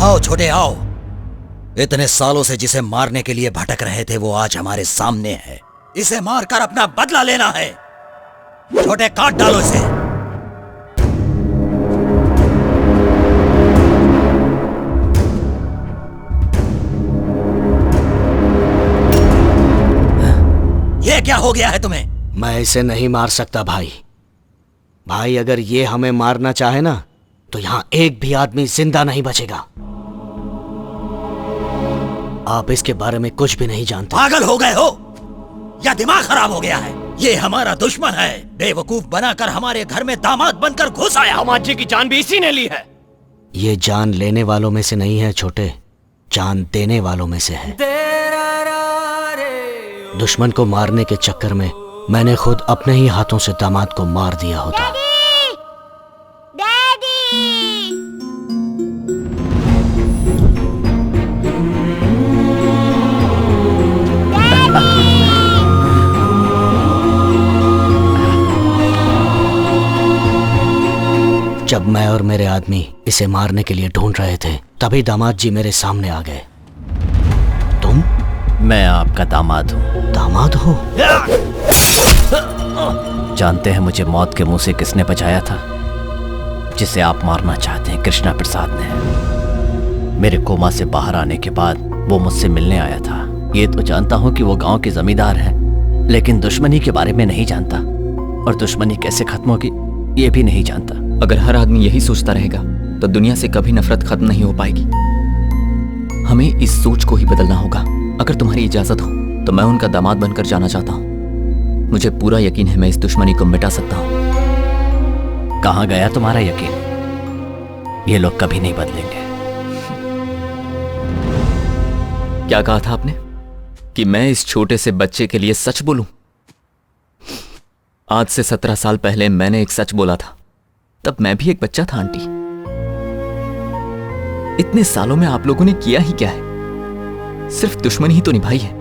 आओ छोटे आओ। इतने सालों से जिसे मारने के लिए भटक रहे थे वो आज हमारे सामने है। इसे मारकर अपना बदला लेना है। छोटे काट डालो इसे। ये क्या हो गया है तुम्हें? मैं इसे नहीं मार सकता भाई। भाई अगर ये हमें मारना चाहे ना तो यहाँ एक भी आदमी जिंदा नहीं बचेगा। आप इसके बारे में कुछ भी नहीं जानते। पागल हो गए हो या दिमाग खराब हो गया है? ये हमारा दुश्मन है। बेवकूफ बनाकर हमारे घर में दामाद बनकर घुस आया। दामाद जी की जान भी इसी ने ली है। ये जान लेने वालों में से नहीं है छोटे, जान देने वालों में से है। दुश्मन को मारने के चक्कर में मैंने खुद अपने ही हाथों से दामाद को मार दिया होता। जब मैं और मेरे आदमी इसे मारने के लिए ढूंढ रहे थे तभी दामाद जी मेरे सामने आ गए। तुम? मैं आपका दामाद हूँ। दामाद हो? जानते हैं मुझे मौत के मुंह से किसने बचाया था? जिसे आप मारना चाहते हैं, कृष्णा प्रसाद ने। मेरे कोमा से बाहर आने के बाद वो मुझसे मिलने आया था। ये तो जानता हूँ कि वो गांव के जमींदार है, लेकिन दुश्मनी के बारे में नहीं जानता, और दुश्मनी कैसे खत्म होगी ये भी नहीं जानता। अगर हर आदमी यही सोचता रहेगा तो दुनिया से कभी नफरत खत्म नहीं हो पाएगी। हमें इस सोच को ही बदलना होगा। अगर तुम्हारी इजाजत हो तो मैं उनका दामाद बनकर जाना चाहता हूँ। मुझे पूरा यकीन है मैं इस दुश्मनी को मिटा सकता हूँ। कहाँ गया तुम्हारा यकीन? ये लोग कभी नहीं बदलेंगे। क्या कहा था आपने कि मैं इस छोटे से बच्चे के लिए सच बोलूं? आज से 17 साल पहले मैंने एक सच बोला था। तब मैं भी एक बच्चा था आंटी। इतने सालों में आप लोगों ने किया ही क्या है? सिर्फ दुश्मनी ही तो निभाई है।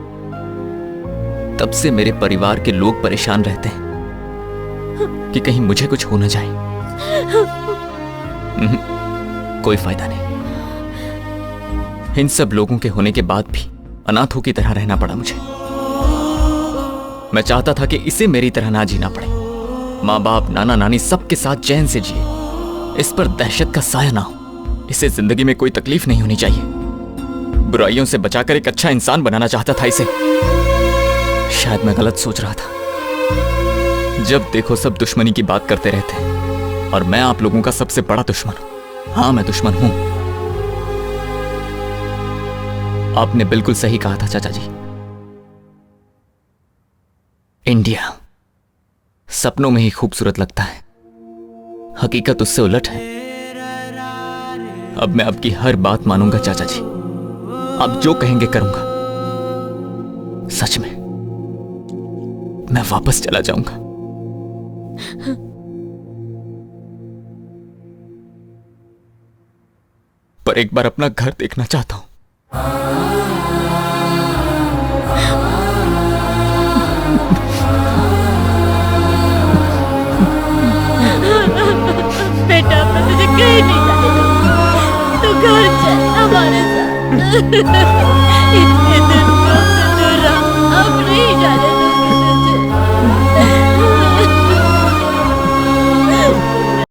तब से मेरे परिवार के लोग परेशान रहते हैं कि कहीं मुझे कुछ हो न जाए। कोई फायदा नहीं। इन सब लोगों के होने के बाद भी अनाथों की तरह रहना पड़ा मुझे। मैं चाहता था कि इसे मेरी तरह ना जीना पड़े। माँ बाप, नाना नानी सबके साथ चैन से जिए। इस पर दहशत का साया ना हो। इसे जिंदगी में कोई तकलीफ नहीं होनी चाहिए। बुराइयों से बचाकर एक अच्छा इंसान बनाना चाहता था इसे। शायद मैं गलत सोच रहा था। जब देखो सब दुश्मनी की बात करते रहते हैं, और मैं आप लोगों का सबसे बड़ा दुश्मन हूं। हाँ, मैं दुश्मन हूं। आपने बिल्कुल सही कहा था चाचा जी। इंडिया सपनों में ही खूबसूरत लगता है, हकीकत उससे उलट है। अब मैं आपकी हर बात मानूंगा चाचा जी। आप जो कहेंगे करूंगा। सच में मैं वापस चला जाऊंगा। पर एक बार अपना घर देखना चाहता हूं। बेटा, मैं तुझे कहीं नहीं जाने दूंगी। तू घर चल हमारे साथ।